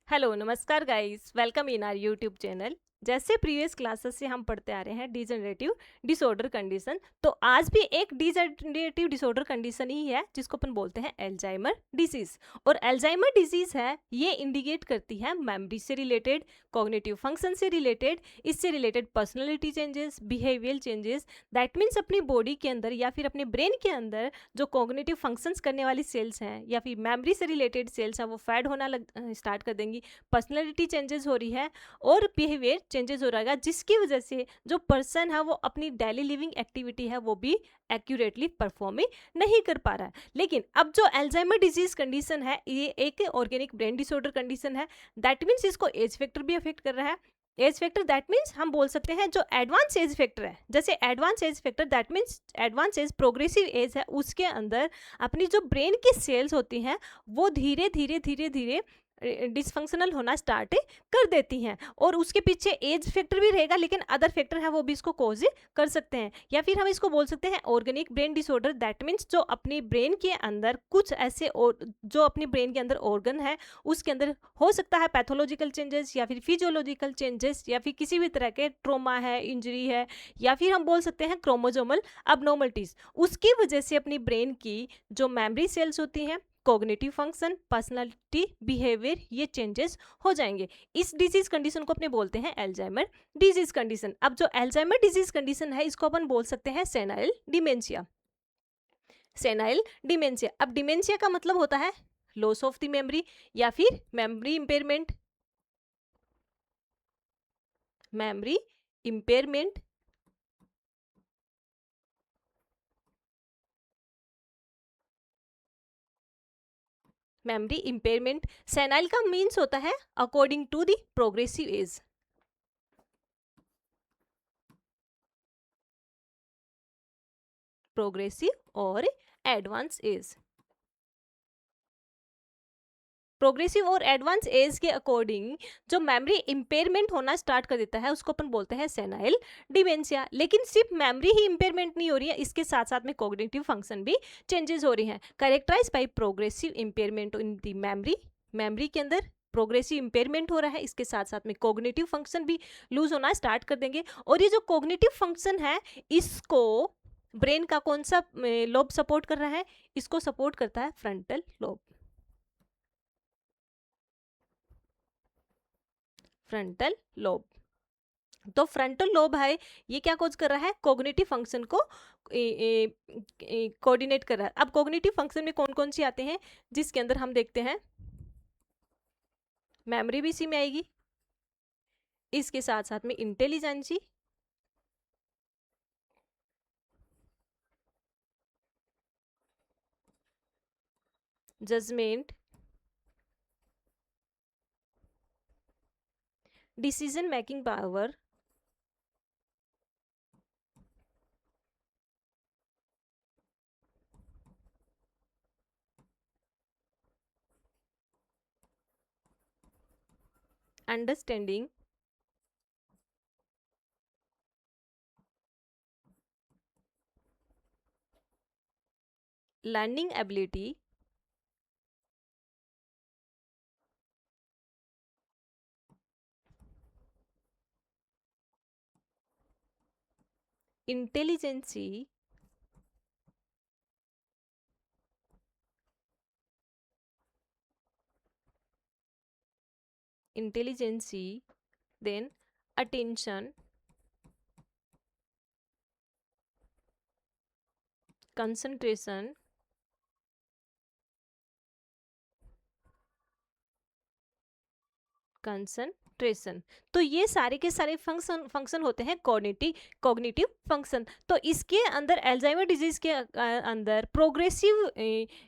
Hello नमस्कार guys, welcome in our YouTube channel. जैसे previous classes से हम पढ़ते आ रहे हैं डिजेनरेटिव डिसऑर्डर कंडीशन, तो आज भी एक डिजेनरेटिव डिसऑर्डर कंडीशन ही है जिसको अपन बोलते हैं एल्जाइमर डिजीज। और एल्जाइमर डिजीज है ये इंडिकेट करती है मेमोरी से रिलेटेड, कॉग्निटिव फंक्शन से रिलेटेड, इससे related personality changes, behavioural changes. That means अपनी बॉडी के अंदर या फिर अपने ब्रेन के अंदर जो कॉग्निटिव फंक्शंस करने वाली सेल्स हैं या फिर मेमोरी से रिलेटेड सेल्स हैं वो फैड होना स्टार्ट कर देंगी, पर्सनैलिटी चेंजेस हो रही है और बिहेवियर चेंजेस हो रहेगा, जिसकी वजह से जो पर्सन है वो अपनी डेली लिविंग एक्टिविटी है वो भी एक्यूरेटली परफॉर्म नहीं कर पा रहा है। लेकिन अब जो एल्जाइमर डिजीज कंडीशन है ये एक ऑर्गेनिक ब्रेन डिसऑर्डर कंडीशन है। दैट मीन्स इसको एज फैक्टर भी अफेक्ट कर रहा है। एज फैक्टर दैट मीन्स हम बोल सकते हैं जो एडवांस एज फैक्टर है, जैसे advance age factor that means advance age progressive age है, उसके अंदर अपनी जो ब्रेन की सेल्स होती हैं वो धीरे धीरे धीरे धीरे डिसफंक्शनल होना स्टार्ट कर देती हैं। और उसके पीछे एज फैक्टर भी रहेगा, लेकिन अदर फैक्टर है वो भी इसको कॉज कर सकते हैं। या फिर हम इसको बोल सकते हैं organic brain disorder. That means जो अपनी ब्रेन के अंदर कुछ ऐसे जो अपनी ब्रेन के अंदर ऑर्गन है उसके अंदर हो सकता है पैथोलॉजिकल चेंजेस या फिर फिजियोलॉजिकल चेंजेस या फिर किसी भी तरह के ट्रोमा है, इंजरी है, या फिर हम बोल सकते हैं क्रोमोजोमल अबनॉर्मलिटीज, उसकी वजह से अपनी ब्रेन की जो मेमोरी सेल्स होती हैं, कॉग्निटिव फंक्शन, पर्सनालिटी, बिहेवियर, ये चेंजेस हो जाएंगे। इस डिजीज कंडीशन को अपने बोलते हैं एल्जाइमर डिजीज कंडीशन। अब जो एल्जाइमर डिजीज कंडीशन है इसको अपन बोल सकते हैं सेनाइल डिमेंशिया। सेनाइल डिमेंशिया, अब डिमेंशिया का मतलब होता है लॉस ऑफ द मेमोरी या फिर memory impairment. Memory impairment, memory impairment. Senile का मीन्स होता है according to the progressive age. Progressive और एडवांस एज, प्रोग्रेसिव और एडवांस एज के अकॉर्डिंग जो मेमोरी इंपेयरमेंट होना स्टार्ट कर देता है उसको अपन बोलते हैं सेनाइल डिमेंशिया। लेकिन सिर्फ मेमोरी ही इंपेयरमेंट नहीं हो रही है, इसके साथ साथ में कॉग्निटिव फंक्शन भी चेंजेस हो रही हैं, characterize by progressive impairment in the memory. Memory के अंदर प्रोग्रेसिव इंपेयरमेंट हो रहा है, इसके साथ साथ में कॉग्निटिव फंक्शन भी लूज होना स्टार्ट कर देंगे। और ये जो कॉग्निटिव फंक्शन है इसको ब्रेन का कौन सा लोब सपोर्ट कर रहा है? इसको सपोर्ट करता है फ्रंटल लोब। फ्रंटल लोब, तो फ्रंटल लोब है ये क्या कोज कर रहा है? कॉग्निटिव फंक्शन को कोऑर्डिनेट कर रहा है। अब कॉग्निटिव फंक्शन में कौन कौन सी आते हैं जिसके अंदर हम देखते हैं मेमोरी भी इसी में आएगी, इसके साथ साथ में intelligency, judgement, decision making power, understanding, learning ability, intelligency, intelligency, then attention, concentration, concentration. तो ये सारे के सारे फंक्शन होते हैं कॉग्निटिव फंक्शन। तो इसके अंदर एल्जाइमर डिजीज के अंदर प्रोग्रेसिव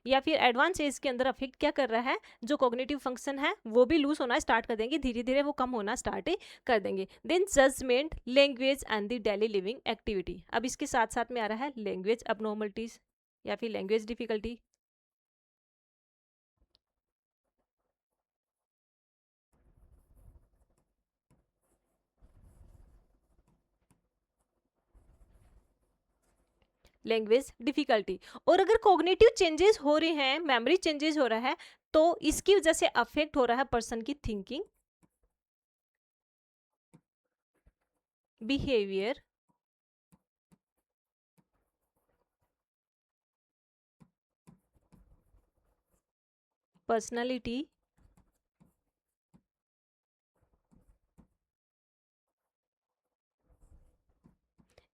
या फिर एडवांस एज के अंदर अफेक्ट क्या कर रहा है? जो कॉग्निटिव फंक्शन है वो भी लूज होना स्टार्ट कर देंगे, धीरे धीरे वो कम होना स्टार्ट कर देंगे। Then judgement, language and the daily living activity. अब इसके साथ साथ में आ रहा है लैंग्वेज अबनॉर्मलिटीज या फिर लैंग्वेज डिफिकल्टी। Language difficulty. और अगर कॉग्निटिव चेंजेस हो रहे हैं, मेमोरी चेंजेस हो रहा है, तो इसकी वजह से अफेक्ट हो रहा है पर्सन की thinking, behaviour, personality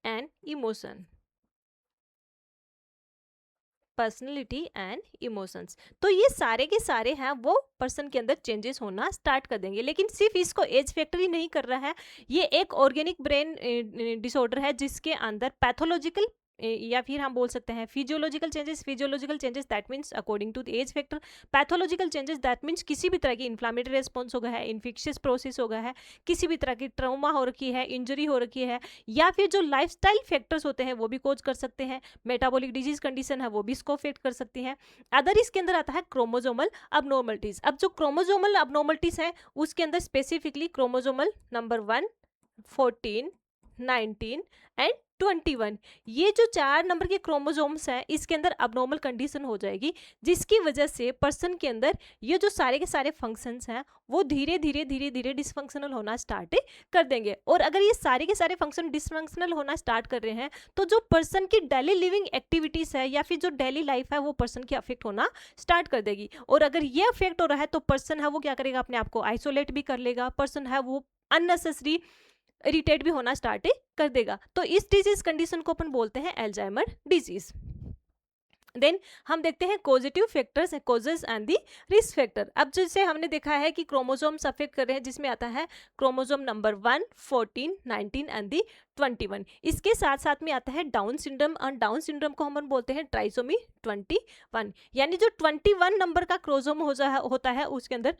and emotion, personality and emotions. तो ये सारे के सारे हैं वो पर्सन के अंदर चेंजेस होना स्टार्ट कर देंगे। लेकिन सिर्फ इसको एज फैक्टर ही नहीं कर रहा है, ये एक ऑर्गेनिक ब्रेन डिसऑर्डर है जिसके अंदर पैथोलॉजिकल या फिर हम बोल सकते हैं physiological changes that means according to the age factor, pathological changes that means किसी भी तरह की इन्फ्लामेटरी रेस्पॉन्स हो गया है, इन्फेक्शियस प्रोसेस हो गया है, किसी भी तरह की ट्रॉमा हो रखी है, इंजरी हो रखी है, या फिर जो लाइफस्टाइल फैक्टर्स होते हैं वो भी कोज कर सकते हैं, मेटाबॉलिक डिजीज कंडीशन है वो भी इसको अफेक्ट कर सकती है। अदर इसके अंदर आता है क्रोमोजोमल अबनॉर्मलिटीज। अब जो क्रोमोजोमल अबनॉर्मलिटीज है उसके अंदर स्पेसिफिकली क्रोमोजोमल नंबर 1, 14, 19 एंड 21, ये जो 4 नंबर के क्रोमोजोम्स हैं इसके अंदर अबनॉर्मल कंडीशन हो जाएगी, जिसकी वजह से पर्सन के अंदर ये जो सारे के सारे फंक्शंस हैं वो धीरे धीरे धीरे धीरे डिसफंक्शनल होना स्टार्ट कर देंगे। और अगर ये सारे के सारे फंक्शन डिसफंक्शनल होना स्टार्ट कर रहे हैं तो जो पर्सन की डेली लिविंग एक्टिविटीज है या फिर जो डेली लाइफ है वो पर्सन की अफेक्ट होना स्टार्ट कर देगी। और अगर ये अफेक्ट हो रहा है तो पर्सन है वो क्या करेगा, अपने आप को आइसोलेट भी कर लेगा, पर्सन है वो अननेसेसरी इरिटेट भी होना स्टार्ट कर देगा। तो इस डिजीज कंडीशन को अपन बोलते हैं अल्जाइमर डिजीज। देन हम देखते हैं positive factors, causes and the risk factor. अब जैसे हमने देखा है कि क्रोमोसोम्स अफेक्ट कर रहे हैं जिसमें आता है क्रोमोसोम नंबर 1, 14, 19 एंड दी 21। इसके साथ साथ में आता है डाउन सिंड्रोम, और डाउन सिंड्रोम को हम बोलते हैं ट्राइसोमी 21, यानी जो 21 नंबर का क्रोमोसोम होता है उसके अंदर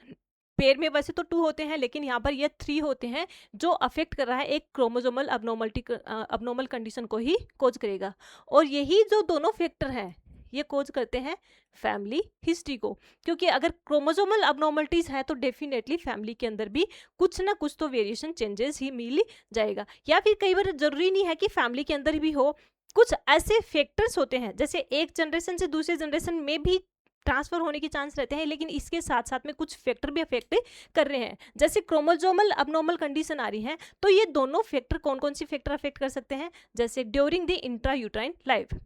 पेयर में वैसे तो 2 होते हैं लेकिन यहाँ पर ये 3 होते हैं, जो अफेक्ट कर रहा है एक क्रोमोसोमल अबनॉर्मल कंडीशन को ही कोज करेगा। और यही जो दोनों फैक्टर हैं ये कोज करते हैं फैमिली हिस्ट्री को, क्योंकि अगर क्रोमोसोमल अबनॉर्मलिटीज है तो डेफिनेटली फैमिली के अंदर भी कुछ ना कुछ तो वेरिएशन चेंजेस ही मिल जाएगा। या फिर कई बार जरूरी नहीं है कि फैमिली के अंदर भी हो, कुछ ऐसे फैक्टर्स होते हैं जैसे एक जनरेशन से दूसरे जनरेशन में भी ट्रांसफर होने के चांस रहते हैं, लेकिन इसके साथ साथ में कुछ फैक्टर भी अफेक्ट कर रहे हैं। जैसे क्रोमोसोमल अबनॉर्मल कंडीशन आ रही है तो ये दोनों फैक्टर कौन कौन सी फैक्टर अफेक्ट कर सकते हैं, जैसे ड्यूरिंग द इंट्रायूट्राइन लाइफ,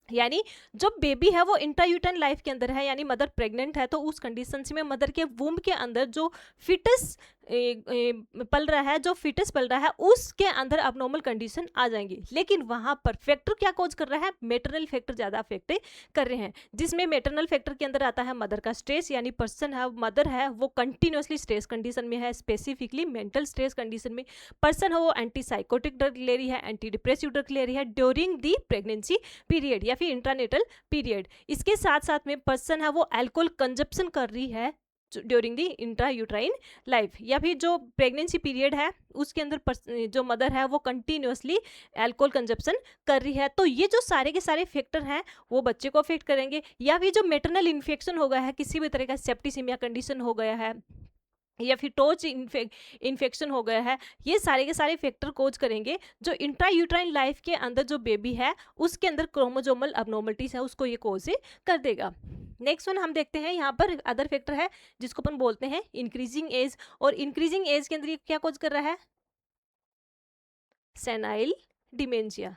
यानी जो बेबी है वो इंट्रायूट्राइन लाइफ के अंदर है, यानी मदर प्रेग्नेंट है तो उस कंडीशन में मदर के वूम के अंदर जो फिटस पल रहा है, जो फिटस पल रहा है उसके अंदर अबनॉर्मल कंडीशन आ जाएंगी। लेकिन वहां पर फैक्टर क्या कॉज कर रहा है, मेटरनल फैक्टर ज्यादा अफेक्ट कर रहे हैं, जिसमें मेटरनल फैक्टर के अंदर आता है मदर का स्ट्रेस, यानी पर्सन है मदर है वो कंटिन्यूसली स्ट्रेस कंडीशन में है, स्पेसिफिकली मेंटल स्ट्रेस कंडीशन में। पर्सन है वो एंटीसाइकोटिक ड्रग ले रही है, एंटी डिप्रेसिव ड्रग ले रही है ड्यूरिंग दी प्रेगनेंसी पीरियड या फिर इंट्रानेटल पीरियड। इसके साथ साथ में पर्सन है वो अल्कोहल कंजप्शन कर रही है ड्यूरिंग दी इंट्रायूट्राइन लाइफ, या फिर जो प्रेगनेंसी पीरियड है उसके अंदर जो मदर है वो कंटिन्यूसली अल्कोहल कंजप्शन कर रही है। तो ये जो सारे के सारे फैक्टर हैं वो बच्चे को अफेक्ट करेंगे। या फिर जो मेटरनल इन्फेक्शन हो गया है, किसी भी तरह का सेप्टिसिमिया कंडीशन हो गया है या फिर टोच इन्फेक्शन हो गया है, ये सारे के सारे फैक्टर कोज करेंगे जो इंट्रायूट्राइन लाइफ के अंदर जो बेबी है उसके अंदर क्रोमोसोमल अबनॉर्मलिटीज है उसको ये कोज कर देगा। नेक्स्ट वन हम देखते हैं, यहाँ पर अदर फैक्टर है जिसको अपन बोलते हैं इंक्रीजिंग एज, और इंक्रीजिंग एज के अंदर ये क्या कोज कर रहा है, senile dementia.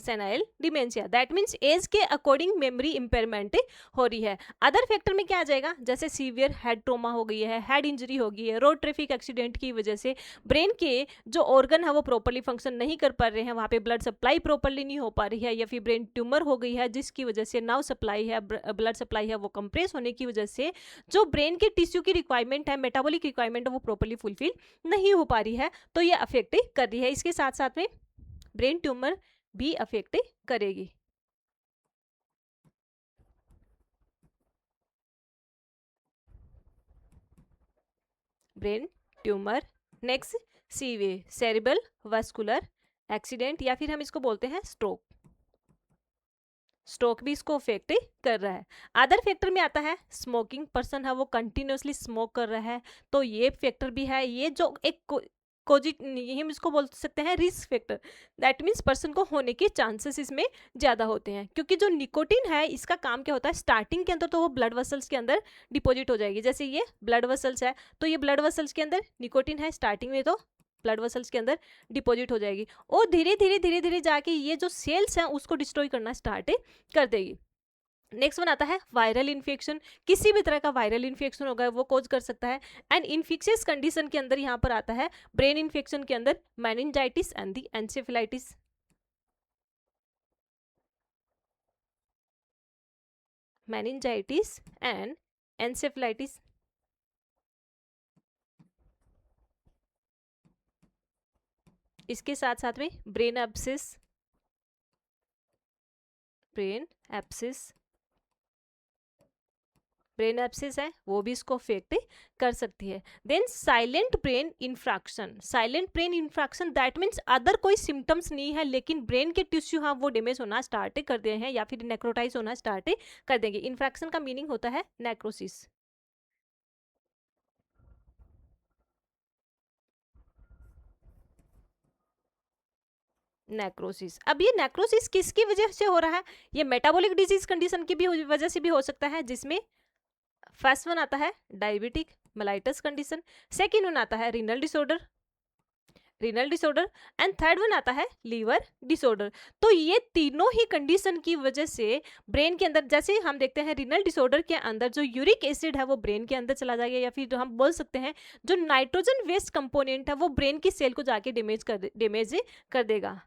Senile dementia that means age के अकॉर्डिंग मेमोरी इंपेयरमेंट हो रही है। अदर फैक्टर में क्या आ जाएगा, जैसे सीवियर हेड ट्रोमा हो गई है, हेड इंजरी हो गई है, रोड ट्रैफिक एक्सीडेंट की वजह से ब्रेन के जो ऑर्गन है वो प्रॉपरली फंक्शन नहीं कर पा रहे हैं, वहाँ पे ब्लड सप्लाई प्रॉपरली नहीं हो पा रही है, या फिर ब्रेन ट्यूमर हो गई है जिसकी वजह से नाउ सप्लाई है, ब्लड सप्लाई है वो कंप्रेस होने की वजह से जो ब्रेन के टिश्यू की रिक्वायरमेंट है, मेटाबॉलिक रिक्वायरमेंट है वो प्रॉपरली फुलफिल नहीं हो पा रही है, तो ये अफेक्ट कर रही है। इसके साथ साथ में ब्रेन ट्यूमर भी अफेक्ट करेगी। Brain tumour, next CVA cerebral vascular accident, या फिर हम इसको बोलते हैं स्ट्रोक, स्ट्रोक भी इसको अफेक्ट कर रहा है। अदर फैक्टर में आता है स्मोकिंग, पर्सन है वो कंटिन्यूसली स्मोक कर रहा है तो ये फैक्टर भी है। ये जो एक हम इसको बोल सकते हैं risk factor, that means person को होने के चांसेस इसमें ज़्यादा होते हैं। क्योंकि जो निकोटिन है इसका काम क्या होता है, स्टार्टिंग के अंदर तो वो ब्लड वेसल्स के अंदर डिपॉजिट हो जाएगी, जैसे ये ब्लड वेसल्स है तो ये ब्लड वेसल्स के अंदर निकोटिन है स्टार्टिंग में, तो ब्लड वेसल्स के अंदर डिपॉजिट हो जाएगी और धीरे धीरे जाके ये जो सेल्स हैं उसको डिस्ट्रॉय करना स्टार्ट कर देगी। नेक्स्ट वन आता है वायरल इन्फेक्शन। किसी भी तरह का वायरल इन्फेक्शन होगा वो कोज कर सकता है। एंड इन्फेक्शियस कंडीशन के अंदर यहाँ पर आता है ब्रेन इन्फेक्शन के अंदर meningitis and the encephalitis. Meningitis and encephalitis. इसके साथ साथ में ब्रेन एब्सिस, ब्रेन एब्सिस है वो भी इसको अफेक्ट कर सकती है। Then silent brain infarction. Silent brain infarction that means other कोई सिम्टम्स नहीं है लेकिन ब्रेन के टिश्यू हाँ वो डैमेज होना स्टार्ट कर दिए हैं या फिर नेक्रोटाइज होना स्टार्ट कर देंगे। इन्फ्रैक्शन का मीनिंग होता है नेक्रोसिस। नेक्रोसिस। अब ये नेक्रोसिस किसकी वजह से हो रहा है, ये मेटाबॉलिक डिजीज कंडीशन की भी वजह से भी हो सकता है, जिसमें फर्स्ट वन आता है diabetic mellitus condition, second one आता है renal disorder and third one आता है लीवर डिसऑर्डर। तो ये तीनों ही कंडीशन की वजह से ब्रेन के अंदर, जैसे हम देखते हैं रीनल डिसऑर्डर के अंदर जो यूरिक एसिड है वो ब्रेन के अंदर चला जाएगा, या फिर जो हम बोल सकते हैं जो नाइट्रोजन वेस्ट कंपोनेंट है वो ब्रेन की सेल को जाके डैमेज कर देगा।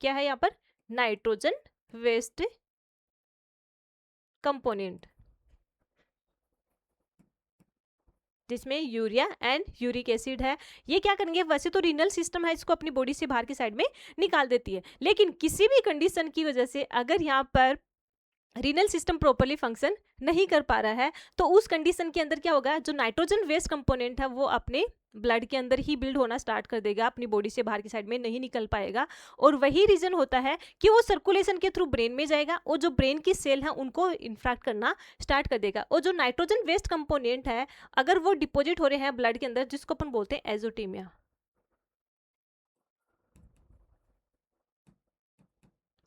क्या है यहाँ पर, नाइट्रोजन वेस्ट कंपोनेंट, जिसमें यूरिया एंड यूरिक एसिड है। ये क्या करेंगे, वैसे तो रीनल सिस्टम है इसको अपनी बॉडी से बाहर की साइड में निकाल देती है, लेकिन किसी भी कंडीशन की वजह से अगर यहाँ पर रीनल सिस्टम प्रॉपर्ली फंक्शन नहीं कर पा रहा है तो उस कंडीशन के अंदर क्या होगा, जो नाइट्रोजन वेस्ट कंपोनेंट है वो अपने ब्लड के अंदर ही बिल्ड होना स्टार्ट कर देगा, अपनी बॉडी से बाहर की साइड में नहीं निकल पाएगा। और वही रीजन होता है कि वो सर्कुलेशन के थ्रू ब्रेन में जाएगा और जो ब्रेन की सेल है उनको इन्फेक्ट करना स्टार्ट कर देगा। और जो नाइट्रोजन वेस्ट कंपोनेंट है अगर वो डिपॉजिट हो रहे हैं ब्लड के अंदर, जिसको अपन बोलते हैं एजोटीमिया,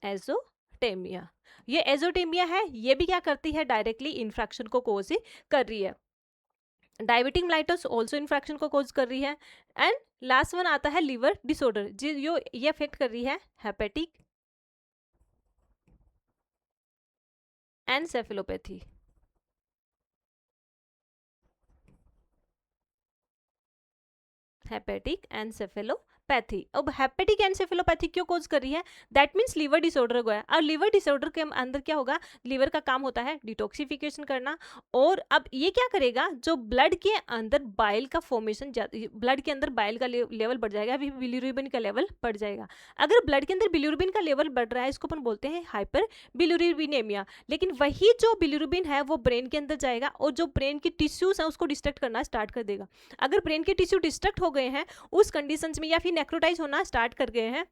एजोटेमिया। ये एजोटेमिया है, ये भी क्या करती है, डायरेक्टली इन्फेक्शन को कोज कर रही है। डायबिटिक मेलाइटस ऑल्सो इन्फेक्शन को कोज कर रही है। एंड लास्ट वन आता है लीवर डिसऑर्डर, जो ये अफेक्ट कर रही है हेपेटिक एनसेफेलोपैथी। Hepatic encephalopathy. अब हेपेटिक एनसेफेलोपैथी क्यों कोज कर रही है, दैट मीन्स लीवर डिसऑर्डर को है। और लीवर डिसऑर्डर के अंदर क्या होगा, लीवर का काम होता है डिटॉक्सिफिकेशन करना। और अब ये क्या करेगा, जो ब्लड के अंदर बाइल का फॉर्मेशन, ब्लड के अंदर बाइल का लेवल बढ़ जाएगा, अभी बिलिरुबिन का लेवल बढ़ जाएगा। अगर ब्लड के अंदर बिलिरुबिन का लेवल बढ़ रहा है इसको अपन बोलते हैं हाइपर बिलिरुबिनेमिया। लेकिन वही जो बिलिरुबिन है वो ब्रेन के अंदर जाएगा और जो ब्रेन की टिश्यूज है उसको डिस्ट्रक्ट करना स्टार्ट कर देगा। अगर ब्रेन के टिश्यू डिस्ट्रक्ट हो गए हैं उस कंडीशंस में या फिर नेक्रोटाइज होना स्टार्ट कर गए हैं,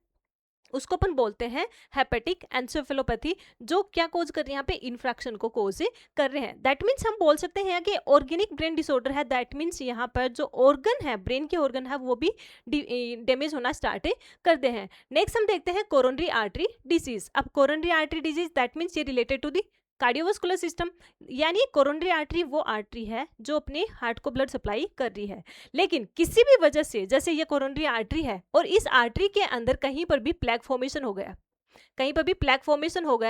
उसको अपन बोलते हैं हेपेटिक एनसेफेलोपैथी, जो क्या कोज कर रहे हैं यहाँ पे, इन्फ्रैक्शन को कोज कर रहे हैं। दैट मीन्स हम बोल सकते हैं कि ऑर्गेनिक ब्रेन डिसऑर्डर है, दैट मीन्स यहाँ पर जो ऑर्गन है, ब्रेन के ऑर्गन है वो भी डैमेज होना स्टार्ट करते हैं। नेक्स्ट हम देखते हैं कोरोनरी आर्टरी डिजीज। अब coronary artery disease that means ये related to the cardiovascular system, यानी कोरोनरी आर्टरी वो आर्टरी है जो अपने हार्ट को ब्लड सप्लाई कर रही है। लेकिन किसी भी वजह से, जैसे ये कोरोनरी आर्टरी है और इस आर्टरी के अंदर कहीं पर भी प्लेग फॉर्मेशन हो गया,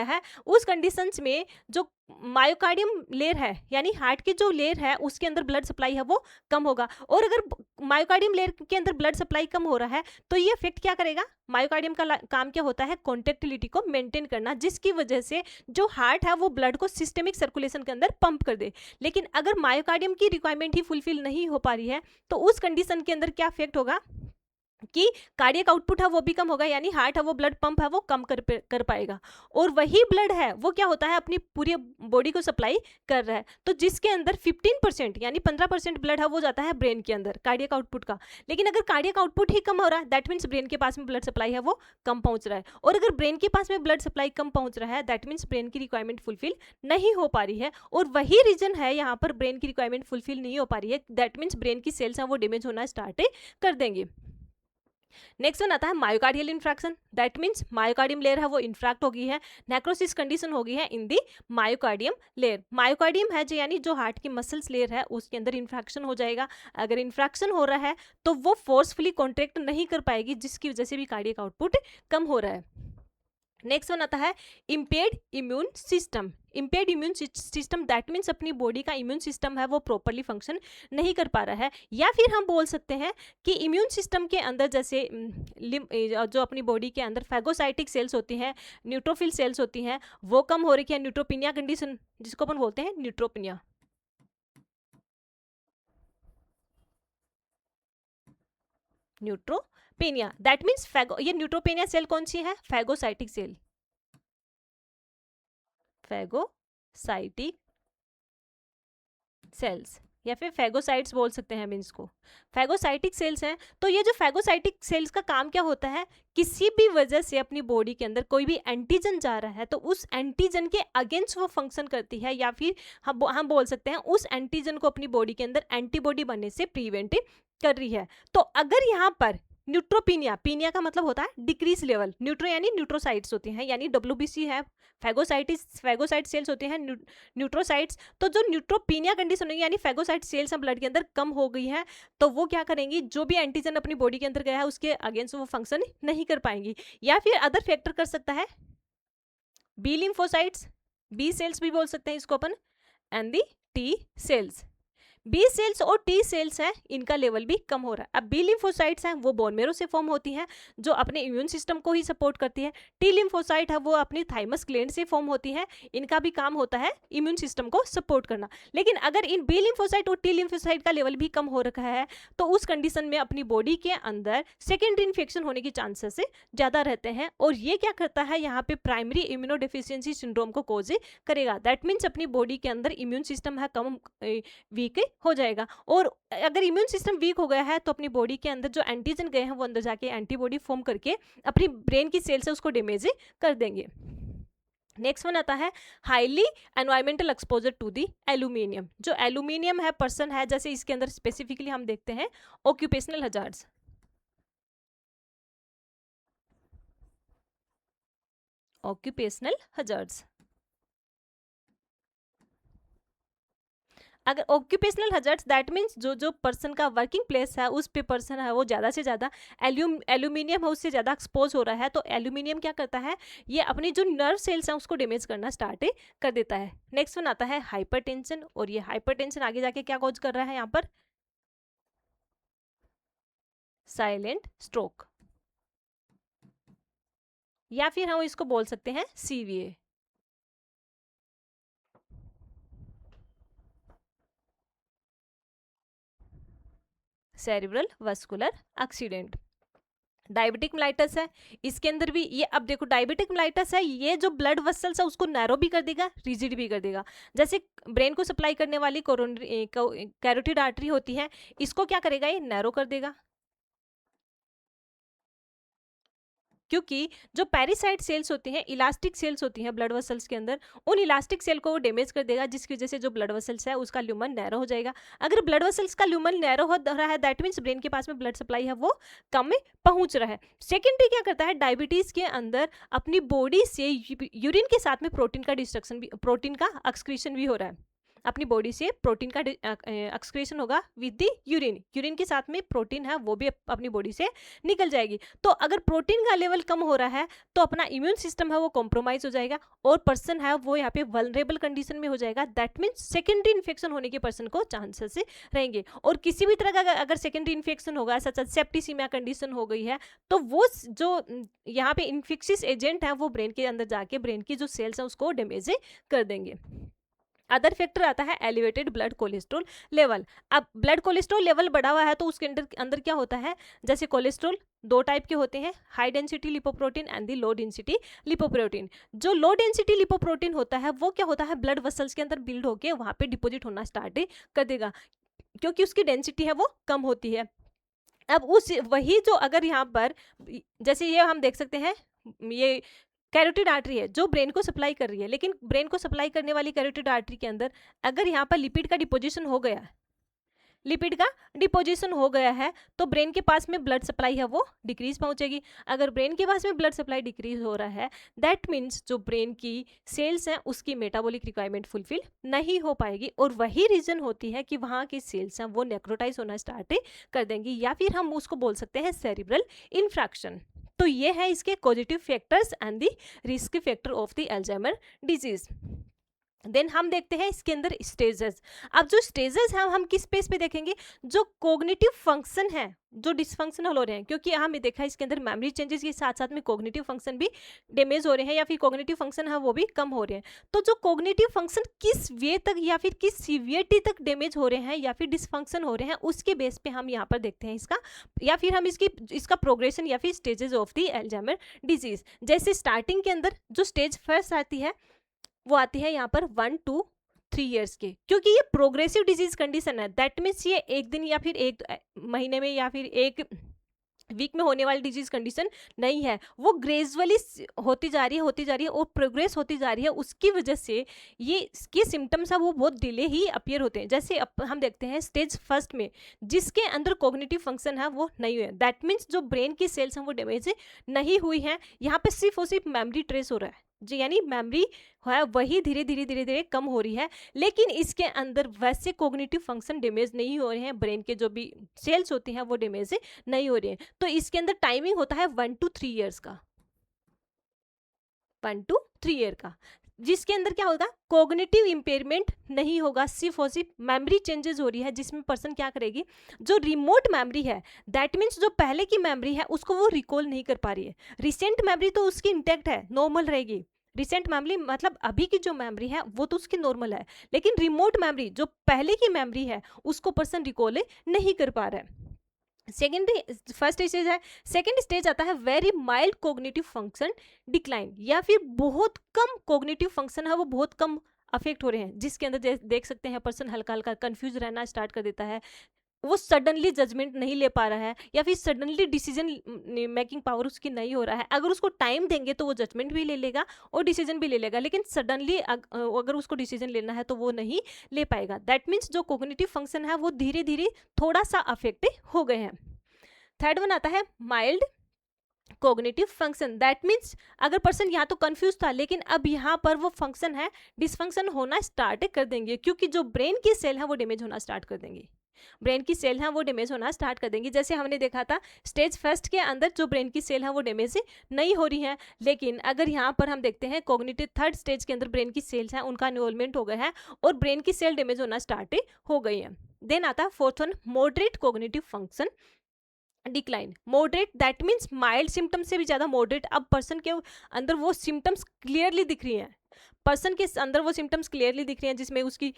है, उस कंडीशंस में जो मायोकार्डियम लेयर है यानी हार्ट की जो लेयर है उसके अंदर ब्लड सप्लाई है वो कम होगा। और अगर मायोकार्डियम लेयर के अंदर ब्लड सप्लाई कम हो रहा है तो ये इफेक्ट क्या करेगा, मायोकार्डियम का काम क्या होता है, कॉन्ट्रैक्टिलिटी को मेंटेन करना, जिसकी वजह से जो हार्ट है वो ब्लड को सिस्टेमिक सर्कुलेशन के अंदर पंप कर दे। लेकिन अगर मायोकार्डियम की रिक्वायरमेंट ही फुलफिल नहीं हो पा रही है तो उस कंडीशन के अंदर क्या इफेक्ट होगा कि कार्डियक आउटपुट है वो भी कम होगा, यानी हार्ट है वो ब्लड पंप है वो कम कर पाएगा। और वही ब्लड है वो क्या होता है, अपनी पूरी बॉडी को सप्लाई कर रहा है, तो जिसके अंदर 15% यानी 15% ब्लड है वो जाता है ब्रेन के अंदर कार्डियक आउटपुट का। लेकिन अगर कार्डियक आउटपुट ही कम हो रहा है दैट मीन्स ब्रेन के पास में ब्लड सप्लाई है वो कम पहुंच रहा है। और अगर ब्रेन के पास में ब्लड सप्लाई कम पहुंच रहा है दैट मीन्स ब्रेन की रिक्वायरमेंट फुलफिल नहीं हो पा रही है। और वही रीजन है यहाँ पर ब्रेन की रिक्वायरमेंट फुलफिल नहीं हो पा रही है, दैट मीन्स ब्रेन की सेल्स हैं वो डैमेज होना स्टार्ट कर देंगे। नेक्स्ट वन आता है myocardial infraction, that means myocardium layer है वो इंफ्रैक्ट हो गई है, नेक्रोसिस कंडीशन हो गई है in the myocardium layer. Myocardium है जो यानी जो हार्ट की मसल्स लेयर है उसके अंदर इंफ्रैक्शन हो जाएगा। अगर इंफ्रैक्शन हो रहा है तो वो फोर्सफुली कॉन्ट्रैक्ट नहीं कर पाएगी, जिसकी वजह से भी कार्डियक आउटपुट कम हो रहा है। नेक्स्ट वन आता है impaired immune system. Impaired immune system that means अपनी बॉडी का इम्यून सिस्टम है वो प्रॉपरली फंक्शन नहीं कर पा रहा है, या फिर हम बोल सकते हैं कि इम्यून सिस्टम के अंदर जैसे जो अपनी बॉडी के अंदर फैगोसाइटिक सेल्स होती हैं, न्यूट्रोफिल सेल्स होती हैं, वो कम हो रही है, न्यूट्रोपिनिया कंडीशन जिसको अपन बोलते हैं न्यूट्रोपिनिया। न्यूट्रोपेनिया दैट मीन्स ये न्यूट्रोपेनिया सेल कौन सी है, फैगोसाइटिक सेल, फैगोसाइटिक सेल्स या फिर फैगोसाइट्स बोल सकते हैं हम इसको, फैगोसाइटिक सेल्स हैं। तो ये जो फैगोसाइटिक सेल्स का काम क्या होता है, किसी भी वजह से अपनी बॉडी के अंदर कोई भी एंटीजन जा रहा है तो उस एंटीजन के अगेंस्ट वो फंक्शन करती है, या फिर हम बोल सकते हैं उस एंटीजन को अपनी बॉडी के अंदर एंटीबॉडी बनने से प्रिवेंट कर रही है। तो अगर यहाँ पर न्यूट्रोपिनिया, पीनिया का मतलब होता है डिक्रीज लेवल, न्यूट्रो यानी न्यूट्रोसाइट्स होती हैं, यानी WBC है, फैगोसाइट सेल्स होते हैं न्यूट्रोसाइट्स। तो जो न्यूट्रोपिनिया कंडीशन होगी यानी फैगोसाइट सेल्स ब्लड के अंदर कम हो गई है, तो वो क्या करेंगी, जो भी एंटीजन अपनी बॉडी के अंदर गया है उसके अगेंस्ट वो फंक्शन नहीं कर पाएंगी। या फिर अदर फैक्टर कर सकता है बी लिम्फोसाइट्स, बी सेल्स भी बोल सकते हैं इसको अपन, and the T cells. B cells और टी सेल्स हैं इनका लेवल भी कम हो रहा है। अब बी लिम्फोसाइट्स हैं वो बोन मेरो से फॉर्म होती हैं जो अपने इम्यून सिस्टम को ही सपोर्ट करती है, टी लिम्फोसाइट है वो अपनी थाइमस ग्लैंड से फॉर्म होती है, इनका भी काम होता है इम्यून सिस्टम को सपोर्ट करना। लेकिन अगर इन बी लिम्फोसाइट और टी लिम्फोसाइट का लेवल भी कम हो रखा है तो उस कंडीशन में अपनी बॉडी के अंदर सेकेंडरी इन्फेक्शन होने की चांसेस ज़्यादा रहते हैं, और ये क्या करता है यहाँ पे प्राइमरी इम्यूनोडेफिशिएंसी सिंड्रोम को कोज करेगा। दैट मीन्स अपनी बॉडी के अंदर इम्यून सिस्टम है कम वीक हो जाएगा, और अगर इम्यून सिस्टम वीक हो गया है तो अपनी बॉडी के अंदर जो एंटीजन गए हैं वो अंदर जाके एंटीबॉडी फॉर्म करके अपनी ब्रेन की सेल से उसको डैमेज कर देंगे। नेक्स्ट वन आता है highly environmental exposure to the aluminium. जो एल्यूमिनियम है पर्सन है, जैसे इसके अंदर स्पेसिफिकली हम देखते हैं ऑक्यूपेशनल हजार्ड्स, ऑक्यूपेशनल हजार्ड्स। अगर ऑक्यूपेशनल हजार्ड्स दैट मीन्स जो जो पर्सन का वर्किंग प्लेस है उस पे पर्सन है वो ज़्यादा से ज़्यादा एल्यूमिनियम है उससे ज़्यादा एक्सपोज हो रहा है, तो एल्यूमिनियम क्या करता है, ये अपनी जो नर्व सेल्स हैं उसको डैमेज करना स्टार्ट कर देता है। नेक्स्ट वन आता है हाइपरटेंशन, और ये हाइपरटेंशन आगे जाके क्या कॉज कर रहा है यहाँ पर, साइलेंट स्ट्रोक, या फिर हम इसको बोल सकते हैं CVA, cerebral vascular accident. Diabetic mellitus है, इसके अंदर भी ये, अब देखो डायबिटिक मेलाइटस है ये जो ब्लड वेसल्स है उसको नैरो भी कर देगा, रिजिड भी कर देगा। जैसे ब्रेन को सप्लाई करने वाली कैरोटिड आर्टरी होती है, इसको क्या करेगा, ये नैरो कर देगा, क्योंकि जो पैरासाइट सेल्स होती हैं, इलास्टिक सेल्स होती हैं ब्लड वेसल्स के अंदर, उन इलास्टिक सेल को वो डैमेज कर देगा, जिसकी वजह से जो ब्लड वेसल्स है उसका ल्यूमन नैरो हो जाएगा। अगर ब्लड वेसल्स का ल्यूमन नैरो हो रहा है दैट मीन्स ब्रेन के पास में ब्लड सप्लाई है वो कम में पहुंच रहा है। सेकेंडरी क्या करता है, डायबिटीज के अंदर अपनी बॉडी से यूरिन के साथ में प्रोटीन का डिस्ट्रक्शन भी, प्रोटीन का एक्सक्रीशन भी हो रहा है, अपनी बॉडी से प्रोटीन का एक्सक्रीशन होगा विद दी यूरिन, यूरिन के साथ में प्रोटीन है वो भी अपनी बॉडी से निकल जाएगी। तो अगर प्रोटीन का लेवल कम हो रहा है तो अपना इम्यून सिस्टम है वो कॉम्प्रोमाइज हो जाएगा, और पर्सन है वो यहाँ पे वल्नरेबल कंडीशन में हो जाएगा। दैट मीन्स सेकेंडरी इन्फेक्शन होने के पर्सन को चांसेस रहेंगे, और किसी भी तरह का अगर सेकेंडरी इन्फेक्शन होगा, सच सेप्टिसीमिया कंडीशन हो गई है, तो वो जो यहाँ पे इन्फेक्शियस एजेंट है वो ब्रेन के अंदर जाके ब्रेन की जो सेल्स हैं उसको डैमेज कर देंगे। अदर फैक्टर आता है एलिवेटेड ब्लड कोलेस्ट्रॉल लेवल। अब ब्लड कोलेस्ट्रॉल लेवल बढ़ा हुआ है तो उसके अंदर क्या होता है, जैसे कोलेस्ट्रॉल दो टाइप के होते हैं, high density lipoprotein and the low density lipoprotein. जो लो डेंसिटी लिपोप्रोटीन होता है वो क्या होता है, ब्लड वेसल्स के अंदर बिल्ड होके वहाँ पे डिपोजिट होना स्टार्ट कर देगा, क्योंकि उसकी डेंसिटी है वो कम होती है। अब उस वही जो अगर यहाँ पर जैसे ये हम देख सकते हैं, ये कैरोटिड आर्टरी है जो ब्रेन को सप्लाई कर रही है, लेकिन ब्रेन को सप्लाई करने वाली कैरोटिड आर्टरी के अंदर अगर यहाँ पर लिपिड का डिपोजिशन हो गया, लिपिड का डिपोजिशन हो गया है तो ब्रेन के पास में ब्लड सप्लाई है वो डिक्रीज पहुंचेगी। अगर ब्रेन के पास में ब्लड सप्लाई डिक्रीज हो रहा है दैट मीन्स जो ब्रेन की सेल्स हैं उसकी मेटाबॉलिक रिक्वायरमेंट फुलफिल नहीं हो पाएगी, और वही रीजन होती है कि वहाँ की सेल्स हैं वो नेक्रोटाइज होना स्टार्ट कर देंगी, या फिर हम उसको बोल सकते हैं सेरिब्रल इन्फ्रैक्शन। तो ये है इसके positive factors and the risk factor of the Alzheimer disease. Then हम देखते हैं इसके अंदर स्टेजेस। अब जो स्टेजेस हैं हम किस पेस पे देखेंगे, जो कोग्निटिव फंक्शन है जो डिसफंक्शनल हो रहे हैं, क्योंकि हम देखा इसके अंदर मेमोरी चेंजेस के साथ साथ में कोग्निटिव फंक्शन भी डैमेज हो रहे हैं या फिर कोग्निटिव फंक्शन है वो भी कम हो रहे हैं। तो जो कोग्निटिव फंक्शन किस वे तक या फिर किस सीवियरिटी तक डैमेज हो रहे हैं या फिर डिसफंक्शन हो रहे हैं उसके बेस पे हम यहाँ पर देखते हैं इसका, या फिर हम इसका प्रोग्रेशन या फिर stages of the Alzheimer disease. जैसे स्टार्टिंग के अंदर जो स्टेज फर्स्ट आती है वो आती है यहाँ पर 1 to 3 ईयर्स के, क्योंकि ये प्रोग्रेसिव डिजीज कंडीशन है। दैट मीन्स ये एक दिन या फिर एक महीने में या फिर एक वीक में होने वाली डिजीज कंडीशन नहीं है, वो ग्रेजुअली होती जा रही है और प्रोग्रेस होती जा रही है। उसकी वजह से ये इसके सिम्टम्स है वो बहुत डिले ही अपीयर होते हैं। जैसे हम देखते हैं स्टेज फर्स्ट में जिसके अंदर कॉग्निटिव फंक्शन है वो नहीं हुए, दैट मीन्स जो ब्रेन की सेल्स हैं वो डैमेज नहीं हुई हैं। यहाँ पे सिर्फ और सिर्फ मेमोरी ट्रेस हो रहा है जी, यानी मेमोरी है वही धीरे धीरे कम हो रही है, लेकिन इसके अंदर वैसे कोग्निटिव फंक्शन डैमेज नहीं हो रहे हैं, ब्रेन के जो भी सेल्स होती हैं वो डैमेज नहीं हो रही हैं। तो इसके अंदर टाइमिंग होता है 1 to 3 ईयर्स का, 1 to 3 ईयर का, जिसके अंदर क्या होगा कोग्निटिव इंपेयरमेंट नहीं होगा, सिर्फ और सिर्फ मेमोरी चेंजेस हो रही है, जिसमें पर्सन क्या करेगी जो रिमोट मेमोरी है दैट मीन्स जो पहले की मेमोरी है उसको वो रिकॉल नहीं कर पा रही है। रिसेंट मेमोरी तो उसकी इंटैक्ट है, नॉर्मल रहेगी। रिसेंट मेमोरी मतलब अभी की जो मेमोरी है वो तो उसकी नॉर्मल है, लेकिन रिमोट मेमोरी जो पहले की मेमोरी है उसको पर्सन रिकॉल नहीं कर पा रहा है। फर्स्ट स्टेज है। सेकेंड स्टेज आता है very mild cognitive function decline, या फिर बहुत कम कोग्निटिव फंक्शन है वो बहुत कम अफेक्ट हो रहे हैं, जिसके अंदर देख सकते हैं पर्सन हल्का हल्का कंफ्यूज रहना स्टार्ट कर देता है, वो सडनली जजमेंट नहीं ले पा रहा है या फिर सडनली डिसीजन मेकिंग पावर उसकी नहीं हो रहा है। अगर उसको टाइम देंगे तो वो जजमेंट भी ले लेगा और डिसीजन भी ले लेगा, लेकिन सडनली अगर उसको डिसीजन लेना है तो वो नहीं ले पाएगा। दैट मीन्स जो कोग्निटिव फंक्शन है वो धीरे धीरे थोड़ा सा अफेक्ट हो गए हैं। थर्ड वन आता है mild cognitive function, that means अगर पर्सन यहाँ तो कंफ्यूज था लेकिन अब यहाँ पर वो फंक्शन है डिसफंक्शन होना स्टार्ट कर देंगे, क्योंकि जो ब्रेन की सेल है वो डैमेज होना स्टार्ट कर देंगे, ब्रेन की सेल है वो डैमेज होना स्टार्ट कर देंगी। जैसे हमने देखा था स्टेज फर्स्ट के अंदर जो ब्रेन की सेल है वो डैमेज नहीं हो रही है, लेकिन अगर यहाँ पर हम देखते हैं कॉग्निटिव थर्ड स्टेज के अंदर ब्रेन की सेल्स हैं उनका इन्वॉल्वमेंट हो गया है और ब्रेन की सेल डैमेज होना स्टार्ट हो गई है। देन आता है fourth one moderate cognitive function decline. Moderate that means mild symptoms से भी ज़्यादा मॉडरेट, अब पर्सन के अंदर वो सिम्टम्स क्लियरली दिख रही हैं, पर्सन के अंदर वो सिम्टम्स क्लियरली दिख रही हैं, जिसमें उसकी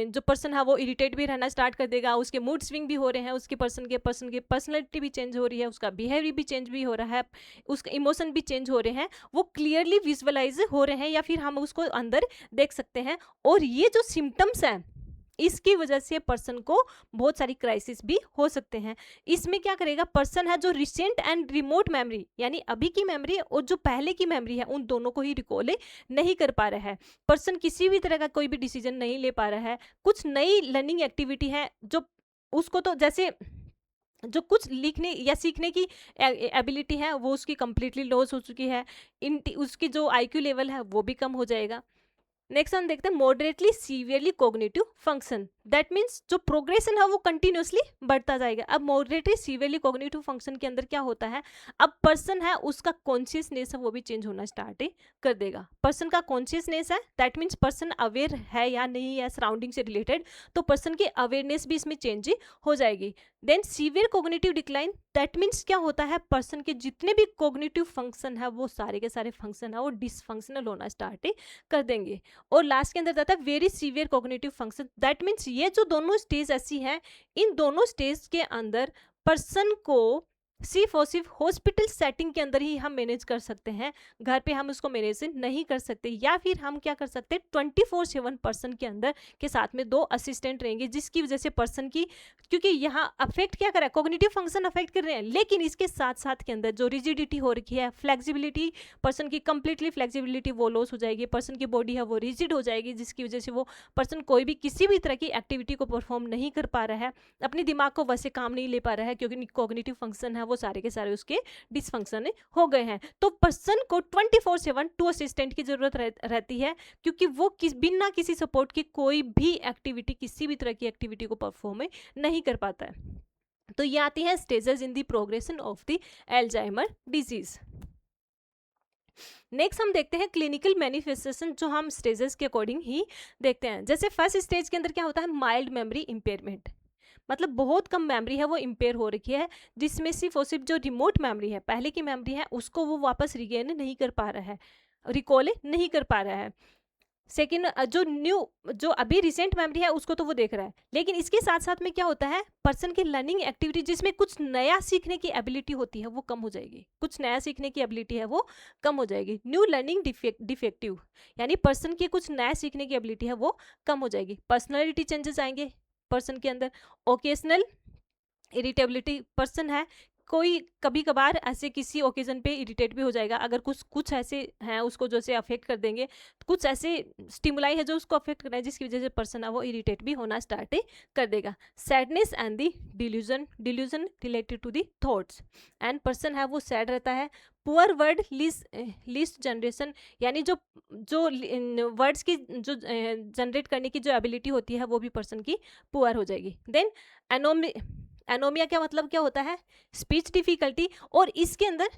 जो पर्सन है वो इरिटेट भी रहना स्टार्ट कर देगा, उसके मूड स्विंग भी हो रहे हैं, उसके पर्सन की पर्सनैलिटी भी चेंज हो रही है, उसका बिहेवियर भी चेंज भी हो रहा है, उसका इमोशन भी चेंज हो रहे हैं, वो क्लियरली विजुअलाइज हो रहे हैं या फिर हम उसको अंदर देख सकते हैं। और ये जो सिम्टम्स हैं इसकी वजह से पर्सन को बहुत सारी क्राइसिस भी हो सकते हैं। इसमें क्या करेगा पर्सन है जो रिसेंट एंड रिमोट मेमोरी यानी अभी की मेमोरी और जो पहले की मेमोरी है उन दोनों को ही रिकॉल नहीं कर पा रहा है, पर्सन किसी भी तरह का कोई भी डिसीजन नहीं ले पा रहा है, कुछ नई लर्निंग एक्टिविटी है जो उसको तो जैसे जो कुछ लिखने या सीखने की एबिलिटी है वो उसकी कंप्लीटली लॉस हो चुकी है, उसकी जो आईक्यू लेवल है वो भी कम हो जाएगा। नेक्स्ट हम देखते हैं moderately severely cognitive function, that means जो प्रोग्रेशन है वो कंटिन्यूसली बढ़ता जाएगा। अब मॉडरेटली सीवियरली कोग्निटिव फंक्शन के अंदर क्या होता है, अब पर्सन है उसका कॉन्शियसनेस है वो भी चेंज होना स्टार्ट कर देगा। पर्सन का कॉन्शियसनेस है दैट मीन्स पर्सन अवेयर है या नहीं है सराउंडिंग से रिलेटेड, तो पर्सन की अवेयरनेस भी इसमें चेंज हो जाएगी। Then severe cognitive decline, that means क्या होता है पर्सन के जितने भी कोग्निटिव फंक्शन है वो सारे के सारे फंक्शन है वो डिसफंक्शनल होना स्टार्ट कर देंगे। और लास्ट के अंदर जाता है very severe cognitive function, that means ये जो दोनों स्टेज ऐसी हैं इन दोनों स्टेज के अंदर पर्सन को सिर्फ और सिर्फ हॉस्पिटल सेटिंग के अंदर ही हम मैनेज कर सकते हैं, घर पे हम उसको मैनेज नहीं कर सकते। या फिर हम क्या कर सकते हैं, 24/7 पर्सन के अंदर के साथ में 2 असिस्टेंट रहेंगे, जिसकी वजह से पर्सन की, क्योंकि यहाँ अफेक्ट क्या कर रहा है, कॉग्निटिव फंक्शन अफेक्ट कर रहे हैं, लेकिन इसके साथ साथ के अंदर जो रिजिडिटी हो रखी है, फ्लेक्सिबिलिटी, पर्सन की कंप्लीटली फ्लेक्सिबिलिटी वो लॉस हो जाएगी, पर्सन की बॉडी है वो रिजिड हो जाएगी, जिसकी वजह से वो पर्सन कोई भी किसी भी तरह की एक्टिविटी को परफॉर्म नहीं कर पा रहा है, अपने दिमाग को वैसे काम नहीं ले पा रहा है, क्योंकि कॉग्निटिव फंक्शन है वो सारे के सारे उसके डिसफंक्शन हो गए हैं। तो पर्सन को 24/7 टू असिस्टेंट की जरूरत रहती है, क्योंकि वो बिना किसी सपोर्ट के कोई भी एक्टिविटी, किसी भी तरह की एक्टिविटी को परफॉर्म नहीं कर पाता है। तो ये आती है stages in the progression of the Alzheimer disease. Next हम देखते हैं क्लिनिकल मैनिफेस्टेशन, जो हम स्टेजेस के अकॉर्डिंग ही देखते हैं। जैसे फर्स्ट स्टेज के अंदर क्या होता है, माइल्ड मेमोरी इंपेयरमेंट, मतलब बहुत कम मेमोरी है वो इम्पेयर हो रखी है, जिसमें सिर्फ और सिर्फ जो रिमोट मेमोरी है, पहले की मेमोरी है, उसको वो वापस रिगेन नहीं कर पा रहा है, रिकॉल नहीं कर पा रहा है। सेकेंड, जो अभी रिसेंट मेमोरी है उसको तो वो देख रहा है, लेकिन इसके साथ साथ में क्या होता है, पर्सन की लर्निंग एक्टिविटी, जिसमें कुछ नया सीखने की एबिलिटी होती है वो कम हो जाएगी, कुछ नया सीखने की एबिलिटी है वो कम हो जाएगी। न्यू लर्निंग डिफेक्टिव, यानी पर्सन की कुछ नया सीखने की एबिलिटी है वो कम हो जाएगी। पर्सनैलिटी चेंजेस आएंगे पर्सन के अंदर। ओकेजनल इरिटेबिलिटी, पर्सन है कोई कभी कभार ऐसे किसी ओकेजन पे इरिटेट भी हो जाएगा, अगर कुछ कुछ ऐसे हैं उसको जैसे अफेक्ट कर देंगे, कुछ ऐसे स्टिमुलाई है जो उसको अफेक्ट कर रहा है, जिसकी वजह से पर्सन है वो इरिटेट भी होना स्टार्ट कर देगा। Sadness and the delusion related to the thoughts, and person है वो सैड रहता है। पुअर वर्ड लिस्ट जनरेशन, यानी जो जो वर्ड्स की जो जनरेट करने की जो एबिलिटी होती है वो भी पर्सन की पुअर हो जाएगी। देन एनोमिया क्या मतलब क्या होता है, स्पीच डिफिकल्टी, और इसके अंदर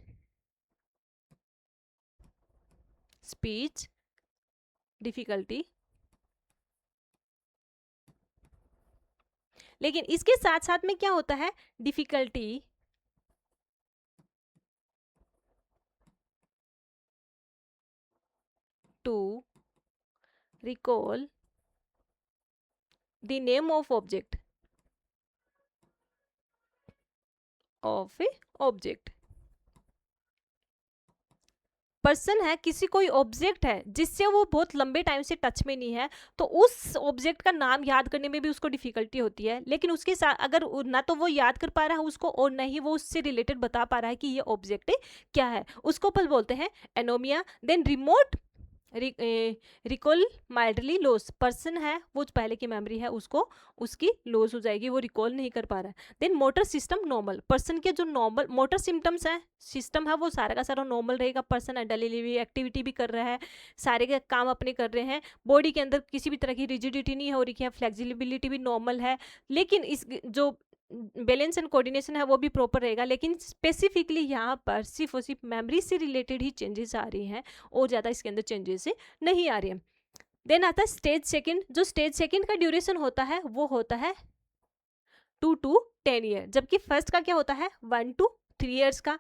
स्पीच डिफिकल्टी, लेकिन इसके साथ साथ में क्या होता है, difficulty to recall the name of object of a object. Person है किसी कोई ऑब्जेक्ट है जिससे वो बहुत लंबे टाइम से टच में नहीं है, तो उस ऑब्जेक्ट का नाम याद करने में भी उसको डिफिकल्टी होती है, लेकिन उसके साथ अगर ना तो वो याद कर पा रहा है उसको, और ना ही वो उससे रिलेटेड बता पा रहा है कि ये ऑब्जेक्ट क्या है, उसको पल बोलते हैं anomia. Then remote recall mildly loss, person है वो पहले की मेमोरी है उसको उसकी लॉस हो जाएगी, वो रिकॉल नहीं कर पा रहा है। Then motor system normal, person के जो नॉर्मल मोटर सिम्टम्स है, सिस्टम है वो सारा का सारा नॉर्मल रहेगा, पर्सन है डेली एक्टिविटी भी कर रहा है, सारे के काम अपने कर रहे हैं, बॉडी के अंदर किसी भी तरह की रिजिडिटी नहीं हो रही है, फ्लेक्सिबिलिटी भी नॉर्मल है, लेकिन इस जो बैलेंस एंड कोऑर्डिनेशन है वो भी प्रॉपर रहेगा, लेकिन स्पेसिफिकली यहाँ पर सिर्फ और सिर्फ मेमोरी से रिलेटेड ही चेंजेस आ रही हैं, और ज़्यादा इसके अंदर चेंजेस नहीं आ रही हैं। देन आता है स्टेज सेकंड, जो स्टेज सेकंड का ड्यूरेशन होता है वो होता है 2 to 10 ईयर, जबकि फर्स्ट का क्या होता है 1 to 3 ईयर्स का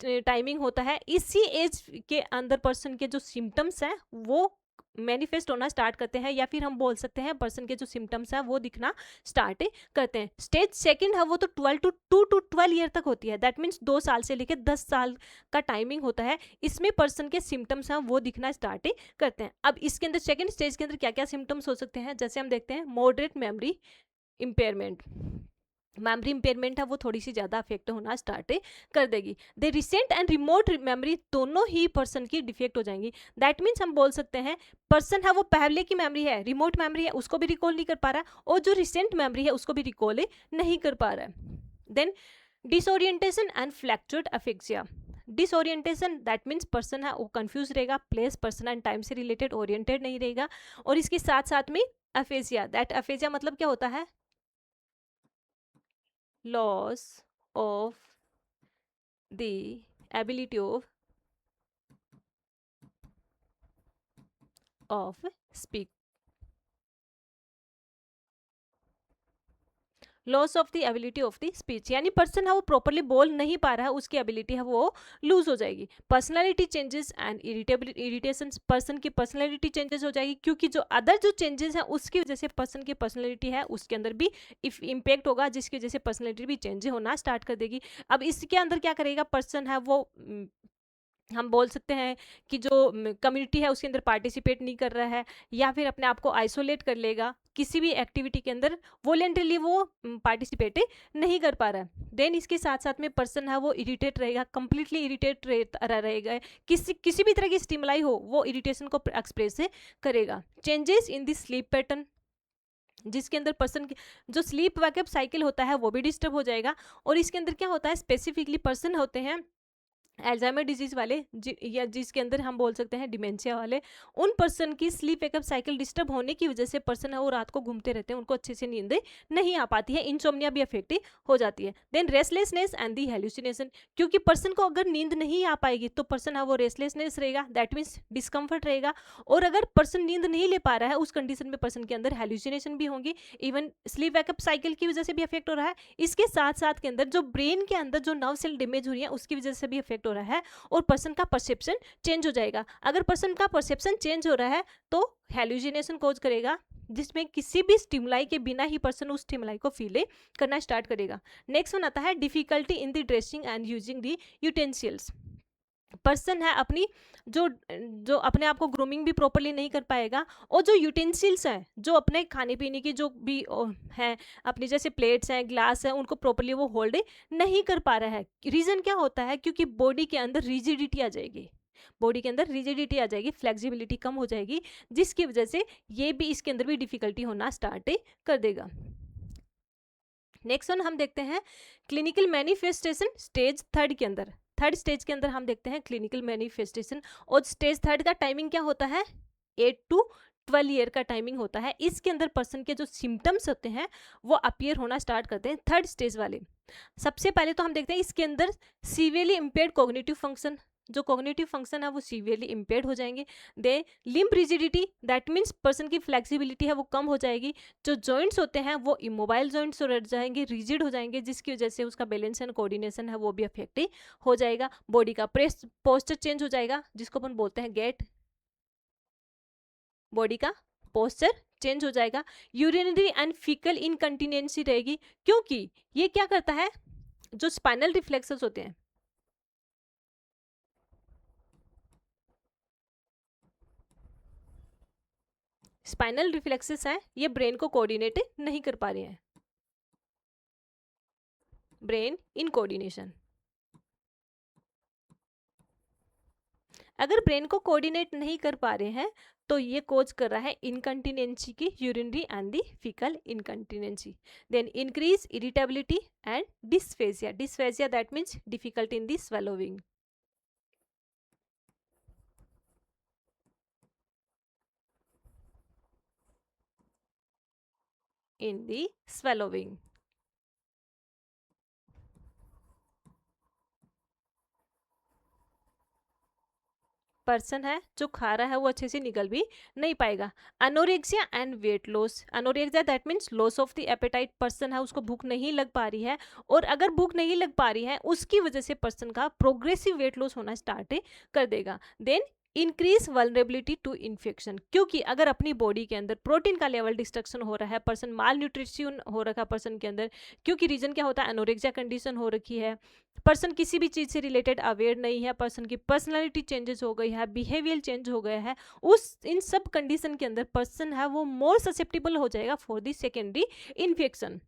टाइमिंग होता है। इसी एज के अंदर पर्सन के जो सिम्टम्स हैं वो मैनिफेस्ट होना स्टार्ट करते हैं, या फिर हम बोल सकते हैं पर्सन के जो सिम्टम्स हैं वो दिखना स्टार्ट करते हैं। स्टेज सेकंड है वो तो 2 to 12 ईयर तक होती है, दैट मीन्स 2 साल से लेकर 10 साल का टाइमिंग होता है, इसमें पर्सन के सिम्टम्स हैं वो दिखना स्टार्ट करते हैं। अब इसके अंदर सेकंड स्टेज के अंदर क्या क्या सिम्टम्स हो सकते हैं, जैसे हम देखते हैं moderate memory impairment, memory impairment है वो थोड़ी सी ज़्यादा अफेक्ट होना स्टार्ट कर देगी। The recent and remote memory दोनों ही पर्सन की डिफेक्ट हो जाएंगी, दैट मीन्स हम बोल सकते हैं पर्सन है वो पहले की मेमोरी है, रिमोट मेमोरी है, उसको भी रिकॉल नहीं कर पा रहा, और जो रिसेंट मेमोरी है उसको भी रिकॉल नहीं कर पा रहा है। Then disorientation and fluctuate aphasia, disorientation that means person है वो कंफ्यूज रहेगा, प्लेस पर्सन एंड टाइम से रिलेटेड ओरिएंटेड नहीं रहेगा, और इसके साथ साथ में अफेजिया, दैट अफेजिया मतलब क्या होता है, loss of the ability of speak, loss of the ability of the speech, यानी पर्सन है वो प्रॉपरली बोल नहीं पा रहा है, उसकी एबिलिटी है वो लूज हो जाएगी। Personality changes and irritation, person की पर्सनैलिटी चेंजेस हो जाएगी, क्योंकि जो अदर जो चेंजेस हैं उसकी वजह से पर्सन की पर्सनैलिटी है उसके अंदर भी इम्पैक्ट होगा, जिसकी वजह से पर्सनैलिटी भी चेंज होना स्टार्ट कर देगी। अब इसके अंदर क्या करेगा पर्सन है वो हम बोल सकते हैं कि जो कम्युनिटी है उसके अंदर पार्टिसिपेट नहीं कर रहा है, या फिर अपने आप को आइसोलेट कर लेगा, किसी भी एक्टिविटी के अंदर वॉलेंटरली वो पार्टिसिपेट नहीं कर पा रहा है। देन इसके साथ साथ में पर्सन है वो इरिटेट रहेगा, कंप्लीटली इरिटेट रहेगा, किसी भी तरह की स्टिमुलाई हो वो इरिटेशन को एक्सप्रेस करेगा। Changes in the sleep pattern, जिसके अंदर पर्सन जो स्लीप वेकअप साइकिल होता है वो भी डिस्टर्ब हो जाएगा। और इसके अंदर क्या होता है, स्पेसिफिकली पर्सन होते हैं अल्जाइमर डिजीज वाले, या जिसके अंदर हम बोल सकते हैं डिमेंशिया वाले, उन पर्सन की स्लीप वेकअप साइकिल डिस्टर्ब होने की वजह से पर्सन है वो रात को घूमते रहते हैं, उनको अच्छे से नींद नहीं आ पाती है, इंसोम्निया भी अफेक्ट हो जाती है। Then restlessness and the hallucination, क्योंकि पर्सन को अगर नींद नहीं आ पाएगी तो पर्सन है वो रेस्टलेसनेस रहेगा, दैट मीन्स डिस्कम्फर्ट रहेगा। और अगर पर्सन नींद नहीं ले पा रहा है उस कंडीशन में पर्सन के अंदर हेल्यूसिनेशन भी होंगी, इवन स्लीप वेकअप साइकिल की वजह से भी अफेक्ट हो रहा है। इसके साथ साथ के अंदर जो ब्रेन के अंदर जो नर्व सेल डैमेज हो रही है उसकी वजह से भी अफेक्ट हो रहा है, और पर्सन का परसेप्शन चेंज हो जाएगा। अगर पर्सन का परसेप्शन चेंज हो रहा है तो हेलुसिनेशन कोज करेगा, जिसमें किसी भी स्टिमुलाई के बिना ही पर्सन उस स्टिमुलाई को फील करना स्टार्ट करेगा। नेक्स्ट वन आता है difficulty in the dressing and using the utensils. Person है अपनी जो जो अपने आप को ग्रूमिंग भी प्रॉपरली नहीं कर पाएगा, और जो यूटेंसिल्स हैं जो अपने खाने पीने की जो भी हैं अपनी जैसे प्लेट्स हैं ग्लास हैं उनको प्रॉपरली वो होल्ड नहीं कर पा रहा है। रीज़न क्या होता है, क्योंकि बॉडी के अंदर रिजिडिटी आ जाएगी, बॉडी के अंदर रिजिडिटी आ जाएगी, फ्लेक्सिबिलिटी कम हो जाएगी, जिसकी वजह से ये भी इसके अंदर भी डिफिकल्टी होना स्टार्ट कर देगा। नेक्स्ट वन हम देखते हैं क्लिनिकल मैनिफेस्टेशन स्टेज 3 के अंदर। थर्ड स्टेज के अंदर हम देखते हैं क्लिनिकल मैनिफेस्टेशन, और स्टेज 3 का टाइमिंग क्या होता है, 8 to 12 ईयर का टाइमिंग होता है। इसके अंदर पर्सन के जो सिम्टम्स होते हैं वो अपीयर होना स्टार्ट करते हैं थर्ड स्टेज वाले। सबसे पहले तो हम देखते हैं इसके अंदर सीवियरली इम्पेयर्ड कॉग्निटिव फंक्शन, जो कॉग्निटिव फंक्शन है वो सीवियरली इम्पेयर्ड हो जाएंगे। The limb rigidity, that means person की फ्लेक्सिबिलिटी है वो कम हो जाएगी, जो जॉइंट्स होते हैं वो इमोबाइल जॉइंट्स हो जाएंगे, रिजिड हो जाएंगे, जिसकी वजह से उसका बैलेंस एंड कोऑर्डिनेशन है वो भी अफेक्ट हो जाएगा। बॉडी का पोस्चर चेंज हो जाएगा, जिसको अपन बोलते हैं गेट, बॉडी का पोस्चर चेंज हो जाएगा। यूरिनरी एंड फीकल इनकंटिनेंसी रहेगी, क्योंकि ये क्या करता है, जो स्पाइनल रिफ्लेक्सेस होते हैं, स्पाइनल रिफ्लेक्सेस हैं ये ब्रेन को कोऑर्डिनेट नहीं कर पा रहे हैं, ब्रेन इन कोऑर्डिनेशन। अगर ब्रेन को कोऑर्डिनेट नहीं कर पा रहे हैं तो ये कोज कर रहा है इनकंटिनेंसी की, urinary and the faecal incontinency. Then increase irritability and dysphagia, dysphagia that means difficulty in the swallowing, in the swallowing। पर्सन है जो खा रहा है वो अच्छे से निकल भी नहीं पाएगा। Anorexia and weight loss, anorexia that means loss of the appetite, person है उसको भूख नहीं लग पा रही है, और अगर भूख नहीं लग पा रही है उसकी वजह से पर्सन का प्रोग्रेसिव वेट लॉस होना स्टार्ट कर देगा। Then increase vulnerability to infection, क्योंकि अगर अपनी बॉडी के अंदर प्रोटीन का लेवल डिस्ट्रक्शन हो रहा है, पर्सन माल न्यूट्रिशन हो रखा है पर्सन के अंदर, क्योंकि रीजन क्या होता है, एनोरेक्सिया कंडीशन हो रखी है, पर्सन किसी भी चीज़ से रिलेटेड अवेयर नहीं है, पर्सन की पर्सनालिटी चेंजेस हो गई है, बिहेवियर चेंज हो गया है, उस इन सब कंडीशन के अंदर पर्सन है वो मोर ससेप्टेबल हो जाएगा for the secondary infection.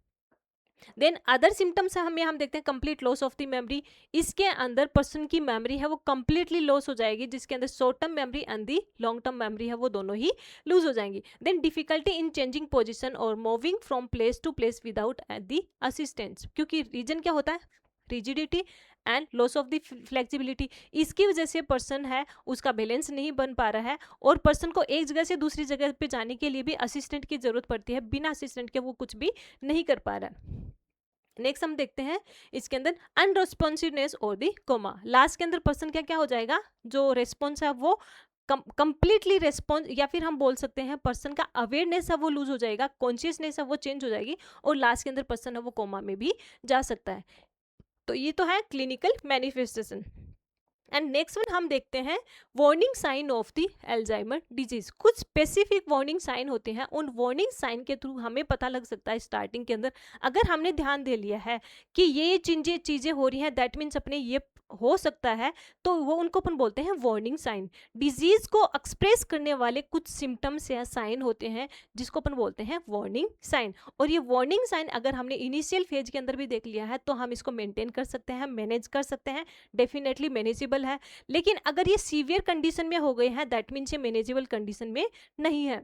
Then other symptoms हम देखते हैं complete loss of the memory, इसके अंदर पर्सन की मेमोरी है वो कंप्लीटली लॉस हो जाएगी, जिसके अंदर short term memory and the long term memory है वो दोनों ही लूज हो जाएंगी। Then difficulty in changing position और moving from place to place without the assistance, क्योंकि रीजन क्या होता है, rigidity and loss of the flexibility, इसकी वजह से पर्सन है उसका बैलेंस नहीं बन पा रहा है, और पर्सन को एक जगह से दूसरी जगह पे जाने के लिए भी असिस्टेंट की जरूरत पड़ती है, बिना असिस्टेंट के वो कुछ भी नहीं कर पा रहा है। नेक्स्ट हम देखते हैं इसके अंदर अनरेस्पॉन्सिवनेस और दी कोमा, लास्ट के अंदर पर्सन क्या क्या हो जाएगा, जो रेस्पॉन्स है वो कंप्लीटली रेस्पॉन्स, या फिर हम बोल सकते हैं पर्सन का अवेयरनेस है वो लूज हो जाएगा, कॉन्शियसनेस है वो चेंज हो जाएगी, और लास्ट के अंदर पर्सन है वो कोमा में भी जा सकता है। तो ये तो है clinical manifestation. And next one हम देखते हैं warning sign of the Alzheimer disease. कुछ स्पेसिफिक वार्निंग साइन होते हैं, उन वार्निंग साइन के थ्रू हमें पता लग सकता है स्टार्टिंग के अंदर, अगर हमने ध्यान दे लिया है कि ये चीजें हो रही हैं, दैट मीन्स अपने ये हो सकता है, तो वो उनको अपन बोलते हैं वार्निंग साइन। डिजीज को एक्सप्रेस करने वाले कुछ सिम्टम्स या साइन होते हैं जिसको अपन बोलते हैं वार्निंग साइन। और ये वार्निंग साइन अगर हमने इनिशियल फेज के अंदर भी देख लिया है तो हम इसको मेंटेन कर सकते हैं, मैनेज कर सकते हैं, डेफिनेटली मैनेजेबल है। लेकिन अगर ये सीवियर कंडीशन में हो गए हैं, दैट मीन्स ये मैनेजेबल कंडीशन में नहीं है।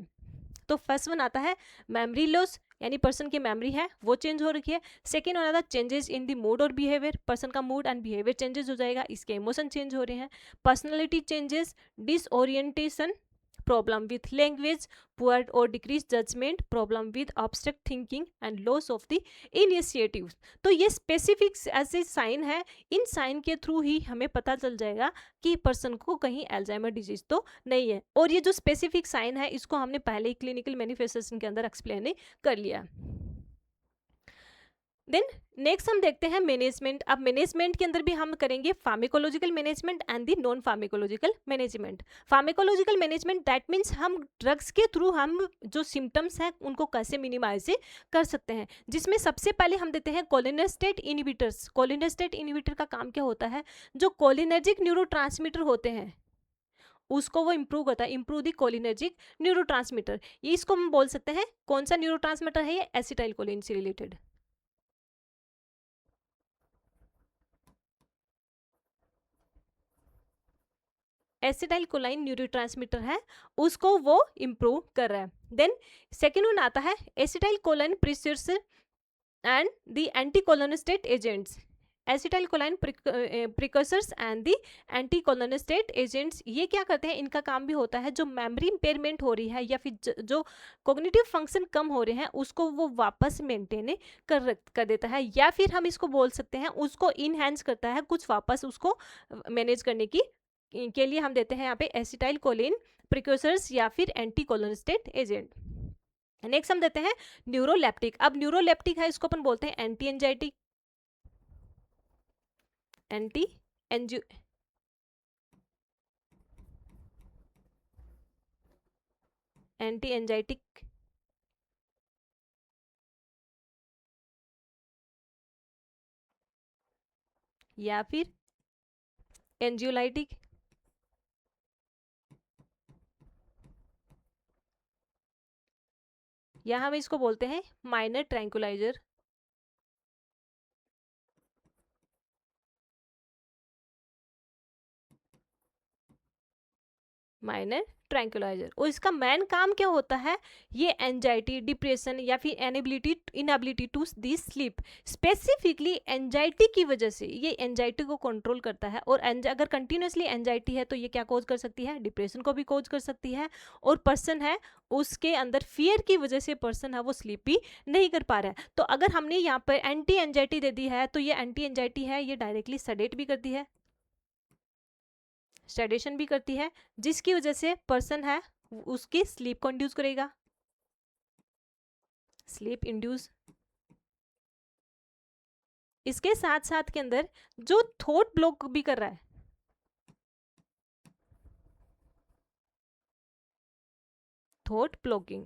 तो फर्स्ट वन आता है मेमोरी लॉस, यानी पर्सन की मेमोरी है वो चेंज हो रखी है। सेकेंड वन आता है चेंजेस इन द मूड और बिहेवियर, पर्सन का मूड एंड बिहेवियर चेंजेस हो जाएगा, इसके इमोशन चेंज हो रहे हैं। Personality changes, disorientation, problem with language, poor और decrease judgement, problem with abstract thinking and loss of the initiative. तो ये स्पेसिफिक ऐसे साइन है, इन साइन के थ्रू ही हमें पता चल जाएगा कि पर्सन को कहीं एल्जाइमर डिजीज तो नहीं है। और ये जो स्पेसिफिक साइन है इसको हमने पहले ही क्लिनिकल मैनिफेस्टेशन के अंदर एक्सप्लेन कर लिया। देन नेक्स्ट हम देखते हैं मैनेजमेंट। अब मैनेजमेंट के अंदर भी हम करेंगे pharmacological management and the non pharmacological management. Pharmacological management that means हम ड्रग्स के थ्रू हम जो सिम्टम्स हैं उनको कैसे मिनिमाइज कर सकते हैं, जिसमें सबसे पहले हम देते हैं कोलिनर्जिक इनहिबिटर्स। कोलिनर्जिक इनहिबिटर का काम क्या होता है, जो कोलिनर्जिक न्यूरोट्रांसमीटर होते हैं उसको वो इंप्रूव करता है, इंप्रूव दी कोलिनर्जिक न्यूरोट्रांसमीटर। ये इसको हम बोल सकते हैं कौन सा न्यूरोट्रांसमीटर है, ये एसिटाइल कोलिन से रिलेटेड। एसिटाइल कोलाइन न्यूरोट्रांसमीटर है, उसको वो इम्प्रूव कर रहा है। देन सेकेंड वन आता है acetylcholine precursor and the anticholinesterase agents. Acetylcholine precursors and the anticholinesterase agents, ये क्या करते हैं, इनका काम भी होता है जो मेमोरी इंपेयरमेंट हो रही है या फिर जो कॉग्निटिव फंक्शन कम हो रहे हैं उसको वो वापस मेंटेन कर देता है, या फिर हम इसको बोल सकते हैं उसको इनहेंस करता है, कुछ वापस उसको मैनेज करने की के लिए हम देते हैं यहाँ पे एसिटाइल कोलिन प्रिक्यूर्सर्स या फिर एंटीकोलिनेस्टेट एजेंट। नेक्स्ट हम देते हैं न्यूरोलेप्टिक। अब न्यूरोलेप्टिक है, इसको अपन बोलते हैं एंटी एंजाइटिक, एंटी एंजाइटिक या फिर एंजियोलाइटिक, या हम इसको बोलते हैं माइनर ट्रैंकुलाइजर। माइनर ट्रैंकुलाइजर, और इसका मेन काम क्या होता है, ये एंजाइटी, डिप्रेशन या फिर inability to the sleep. Specifically anxiety की वजह से ये एंजाइटी को कंट्रोल करता है, और अगर कंटिन्यूसली एंजाइटी है तो ये क्या कॉज कर सकती है, डिप्रेशन को भी कॉज कर सकती है, और पर्सन है उसके अंदर फियर की वजह से पर्सन है वो स्लीप भी नहीं कर पा रहा है। तो अगर हमने यहाँ पर एंटी एंजाइटी दे दी है तो ये एंटी एंजाइटी है, ये डायरेक्टली सेडेट भी करती है, सेडेशन भी करती है, जिसकी वजह से पर्सन है उसकी स्लीप को इंड्यूस करेगा, स्लीप इंड्यूस। इसके साथ साथ के अंदर जो थॉट ब्लॉक भी कर रहा है, थॉट ब्लॉकिंग,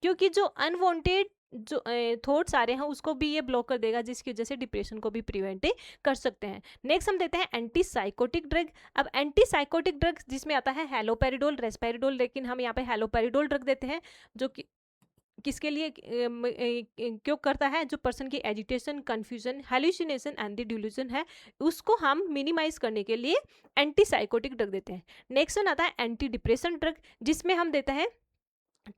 क्योंकि जो अनवांटेड जो थॉट्स आ रहे हैं उसको भी ये ब्लॉक कर देगा, जिसकी वजह से डिप्रेशन को भी प्रिवेंट कर सकते हैं। नेक्स्ट हम देते हैं एंटी साइकोटिक ड्रग। अब एंटी साइकोटिक ड्रग जिसमें आता है हेलोपेरिडोल, रेस्पेरिडोल, लेकिन हम यहाँ पे हेलोपेरिडोल ड्रग देते हैं जो कि किसके लिए क्यों करता है, जो पर्सन की agitation, confusion, hallucination and the delusion है उसको हम मिनिमाइज करने के लिए एंटी साइकोटिक ड्रग देते हैं। नेक्स्ट वन आता है एंटी डिप्रेशन ड्रग, जिसमें हम देते हैं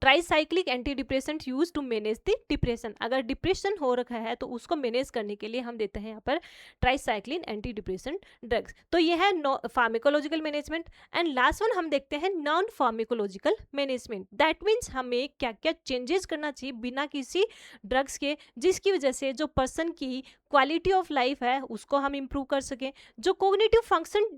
tricyclic antidepressant use to manage the depression. अगर डिप्रेशन हो रखा है तो उसको मैनेज करने के लिए हम देते हैं यहाँ पर ट्राईसाइक्लिन एंटी डिप्रेसेंट ड्रग्स। तो ये है pharmacological management. And last one हम देखते हैं non pharmacological management. That means हमें क्या क्या चेंजेस करना चाहिए बिना किसी ड्रग्स के, जिसकी वजह से जो पर्सन की क्वालिटी ऑफ लाइफ है उसको हम इम्प्रूव कर सकें, जो कोग्निटिव फंक्शन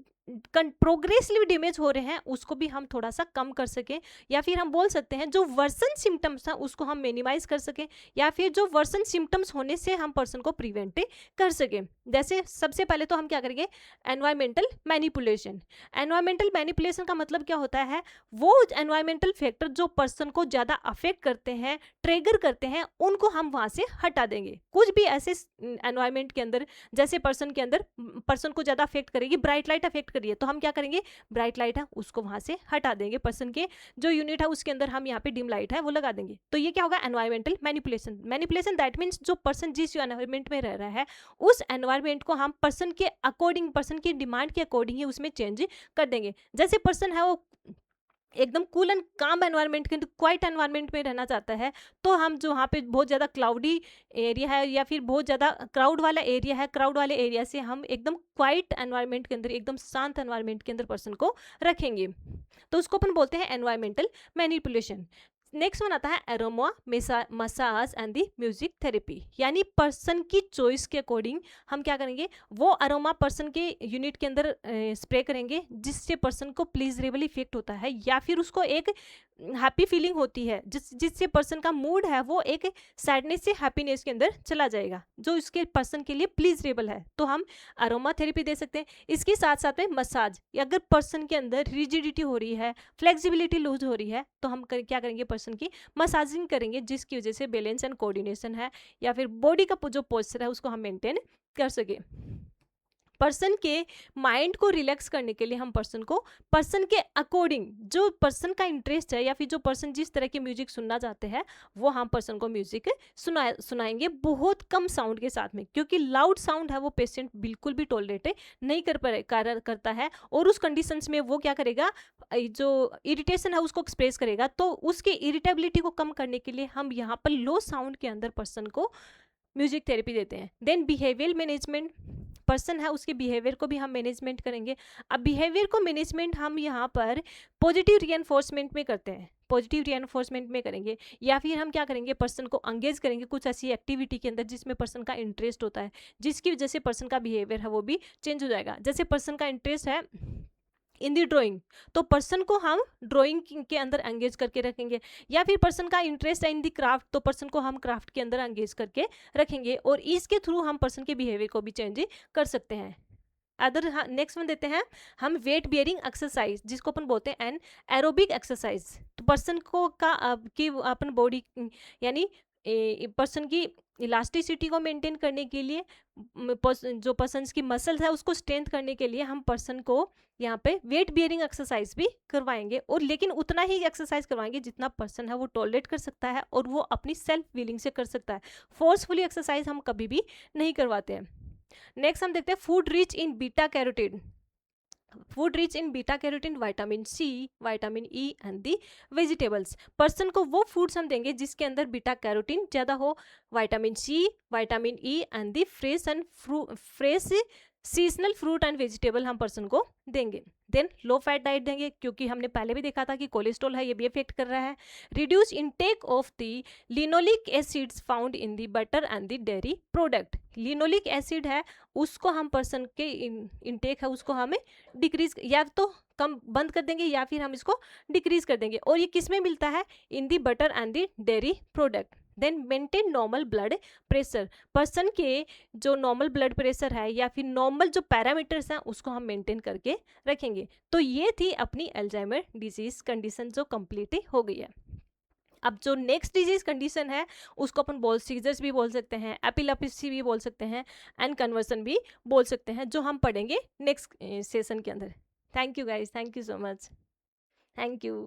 प्रोग्रेसिव डैमेज हो रहे हैं उसको भी हम थोड़ा सा कम कर सकें, या फिर हम बोल सकते हैं जो वर्सन सिम्टम्स हैं उसको हम मिनिमाइज कर सकें, या फिर जो वर्सन सिम्टम्स होने से हम पर्सन को प्रिवेंट कर सकें। जैसे सबसे पहले तो हम क्या करेंगे, एनवायरमेंटल मैनिपुलेशन। एनवायरमेंटल मैनिपुलेशन का मतलब क्या होता है, वो एनवायरमेंटल फैक्टर जो पर्सन को ज़्यादा अफेक्ट करते हैं, ट्रिगर करते हैं, उनको हम वहाँ से हटा देंगे। कुछ भी ऐसे एनवायरमेंट के अंदर जैसे पर्सन के अंदर पर्सन को ज़्यादा अफेक्ट करेगी, ब्राइट लाइट अफेक्ट करिए तो हम क्या करेंगे, ब्राइट लाइट है उसको वहाँ से हटा देंगे, पर्सन के जो यूनिट है उसके अंदर हम यहाँ पे डिम लाइट है वो लगा देंगे। तो ये क्या होगा, environmental manipulation. Manipulation that means जो पर्सन जिस एनवायरमेंट में रह रहा है उस एनवायरमेंट को हम पर्सन के अकॉर्डिंग, पर्सन की डिमांड के अकॉर्डिंग ही उसमें चेंज कर देंगे। जैसे पर्सन है वो एकदम कूल एंड काम एनवायरनमेंट के क्वाइट एनवायरनमेंट में रहना चाहता है, तो हम जो वहाँ पे बहुत ज़्यादा क्लाउडी एरिया है या फिर बहुत ज़्यादा क्राउड वाला एरिया है, क्राउड वाले एरिया से हम एकदम क्वाइट एनवायरनमेंट के अंदर, एकदम शांत एनवायरनमेंट के अंदर पर्सन को रखेंगे। तो उसको अपन बोलते हैं एनवायरमेंटल मैनिपुलेशन। नेक्स्ट वन आता है aroma massage and the music therapy, यानी पर्सन की चॉइस के अकॉर्डिंग हम क्या करेंगे, वो अरोमा पर्सन के यूनिट के अंदर स्प्रे करेंगे जिससे पर्सन को प्लीजरेबल इफेक्ट होता है, या फिर उसको एक हैप्पी फीलिंग होती है जिससे पर्सन का मूड है वो एक सैडनेस से हैप्पीनेस के अंदर चला जाएगा, जो इसके पर्सन के लिए प्लीजरेबल है, तो हम अरोमा थेरेपी दे सकते हैं। इसके साथ साथ में मसाज, अगर पर्सन के अंदर रिजिडिटी हो रही है, फ्लेक्सिबिलिटी लूज हो रही है, तो हम क्या करेंगे, पर्सन की मसाजिंग करेंगे जिसकी वजह से बैलेंस एंड कोऑर्डिनेशन है या फिर बॉडी का जो पोस्चर है उसको हम मेंटेन कर सके। पर्सन के माइंड को रिलैक्स करने के लिए हम पर्सन को पर्सन के अकॉर्डिंग, जो पर्सन का इंटरेस्ट है या फिर जो पर्सन जिस तरह की म्यूजिक सुनना चाहते हैं वो हम पर्सन को म्यूजिक सुनाएंगे बहुत कम साउंड के साथ में, क्योंकि लाउड साउंड है वो पेशेंट बिल्कुल भी टॉलरेट नहीं करता है, और उस कंडीशंस में वो क्या करेगा, जो इरिटेशन है उसको एक्सप्रेस करेगा। तो उसकी इरिटेबिलिटी को कम करने के लिए हम यहाँ पर लो साउंड के अंदर पर्सन को म्यूजिक थेरेपी देते हैं। देन बिहेवियर मैनेजमेंट, पर्सन है उसके बिहेवियर को भी हम मैनेजमेंट करेंगे। अब बिहेवियर को मैनेजमेंट हम यहाँ पर पॉजिटिव रिएनफोर्समेंट में करते हैं, पॉजिटिव रिएनफोर्समेंट में करेंगे, या फिर हम क्या करेंगे, पर्सन को एंगेज करेंगे कुछ ऐसी एक्टिविटी के अंदर जिसमें पर्सन का इंटरेस्ट होता है, जिसकी वजह से पर्सन का बिहेवियर है वो भी चेंज हो जाएगा। जैसे पर्सन का इंटरेस्ट है इन दी ड्राइंग, तो पर्सन को हम ड्राइंग के अंदर एंगेज करके रखेंगे, या फिर पर्सन का इंटरेस्ट है इन दी क्राफ्ट, तो पर्सन को हम क्राफ्ट के अंदर एंगेज करके रखेंगे, और इसके थ्रू हम पर्सन के बिहेवियर को भी चेंज कर सकते हैं। अदर नेक्स्ट वन देते हैं हम वेट बियरिंग एक्सरसाइज, जिसको अपन बोलते हैं एन एरोबिक एक्सरसाइज। तो पर्सन को की अपन बॉडी यानी पर्सन की इलास्टिसिटी को मेंटेन करने के लिए, जो पर्सन की मसल्स है उसको स्ट्रेंथ करने के लिए हम पर्सन को यहाँ पे वेट बियरिंग एक्सरसाइज भी करवाएंगे, और लेकिन उतना ही एक्सरसाइज करवाएंगे जितना पर्सन है वो टॉलरेट कर सकता है और वो अपनी सेल्फ विलिंग से कर सकता है। फोर्सफुली एक्सरसाइज हम कभी भी नहीं करवाते हैं। नेक्स्ट हम देखते हैं food rich in beta carotene. Food rich in beta carotene, vitamin C, vitamin E and the vegetables. Person को वो फूड्स हम देंगे जिसके अंदर बीटा कैरोटीन ज़्यादा हो, vitamin C, vitamin E and the fresh seasonal fruit and vegetable हम person को देंगे। देन लो फैट डाइट देंगे, क्योंकि हमने पहले भी देखा था कि कोलेस्ट्रॉल है ये भी इफेक्ट कर रहा है। Reduce intake of the linoleic acids found in the butter and the dairy product. Linoleic acid है उसको हम पर्सन के इनटेक है उसको हमें डिक्रीज या तो कम बंद कर देंगे या फिर हम इसको डिक्रीज कर देंगे, और ये किस में मिलता है, in the butter and the dairy product. Then maintain normal blood pressure, person के जो नॉर्मल ब्लड प्रेशर है या फिर नॉर्मल जो पैरामीटर्स हैं उसको हम मेंटेन करके रखेंगे। तो ये थी अपनी अल्जाइमर डिजीज कंडीशन जो कंप्लीट हो गई है। अब जो नेक्स्ट डिजीज कंडीशन है उसको अपन सीजर्स भी बोल सकते हैं, एपिलेप्सी भी बोल सकते हैं, एंड कन्वर्सन भी बोल सकते हैं, जो हम पढ़ेंगे नेक्स्ट सेशन के अंदर। Thank you guys, thank you so much, thank you.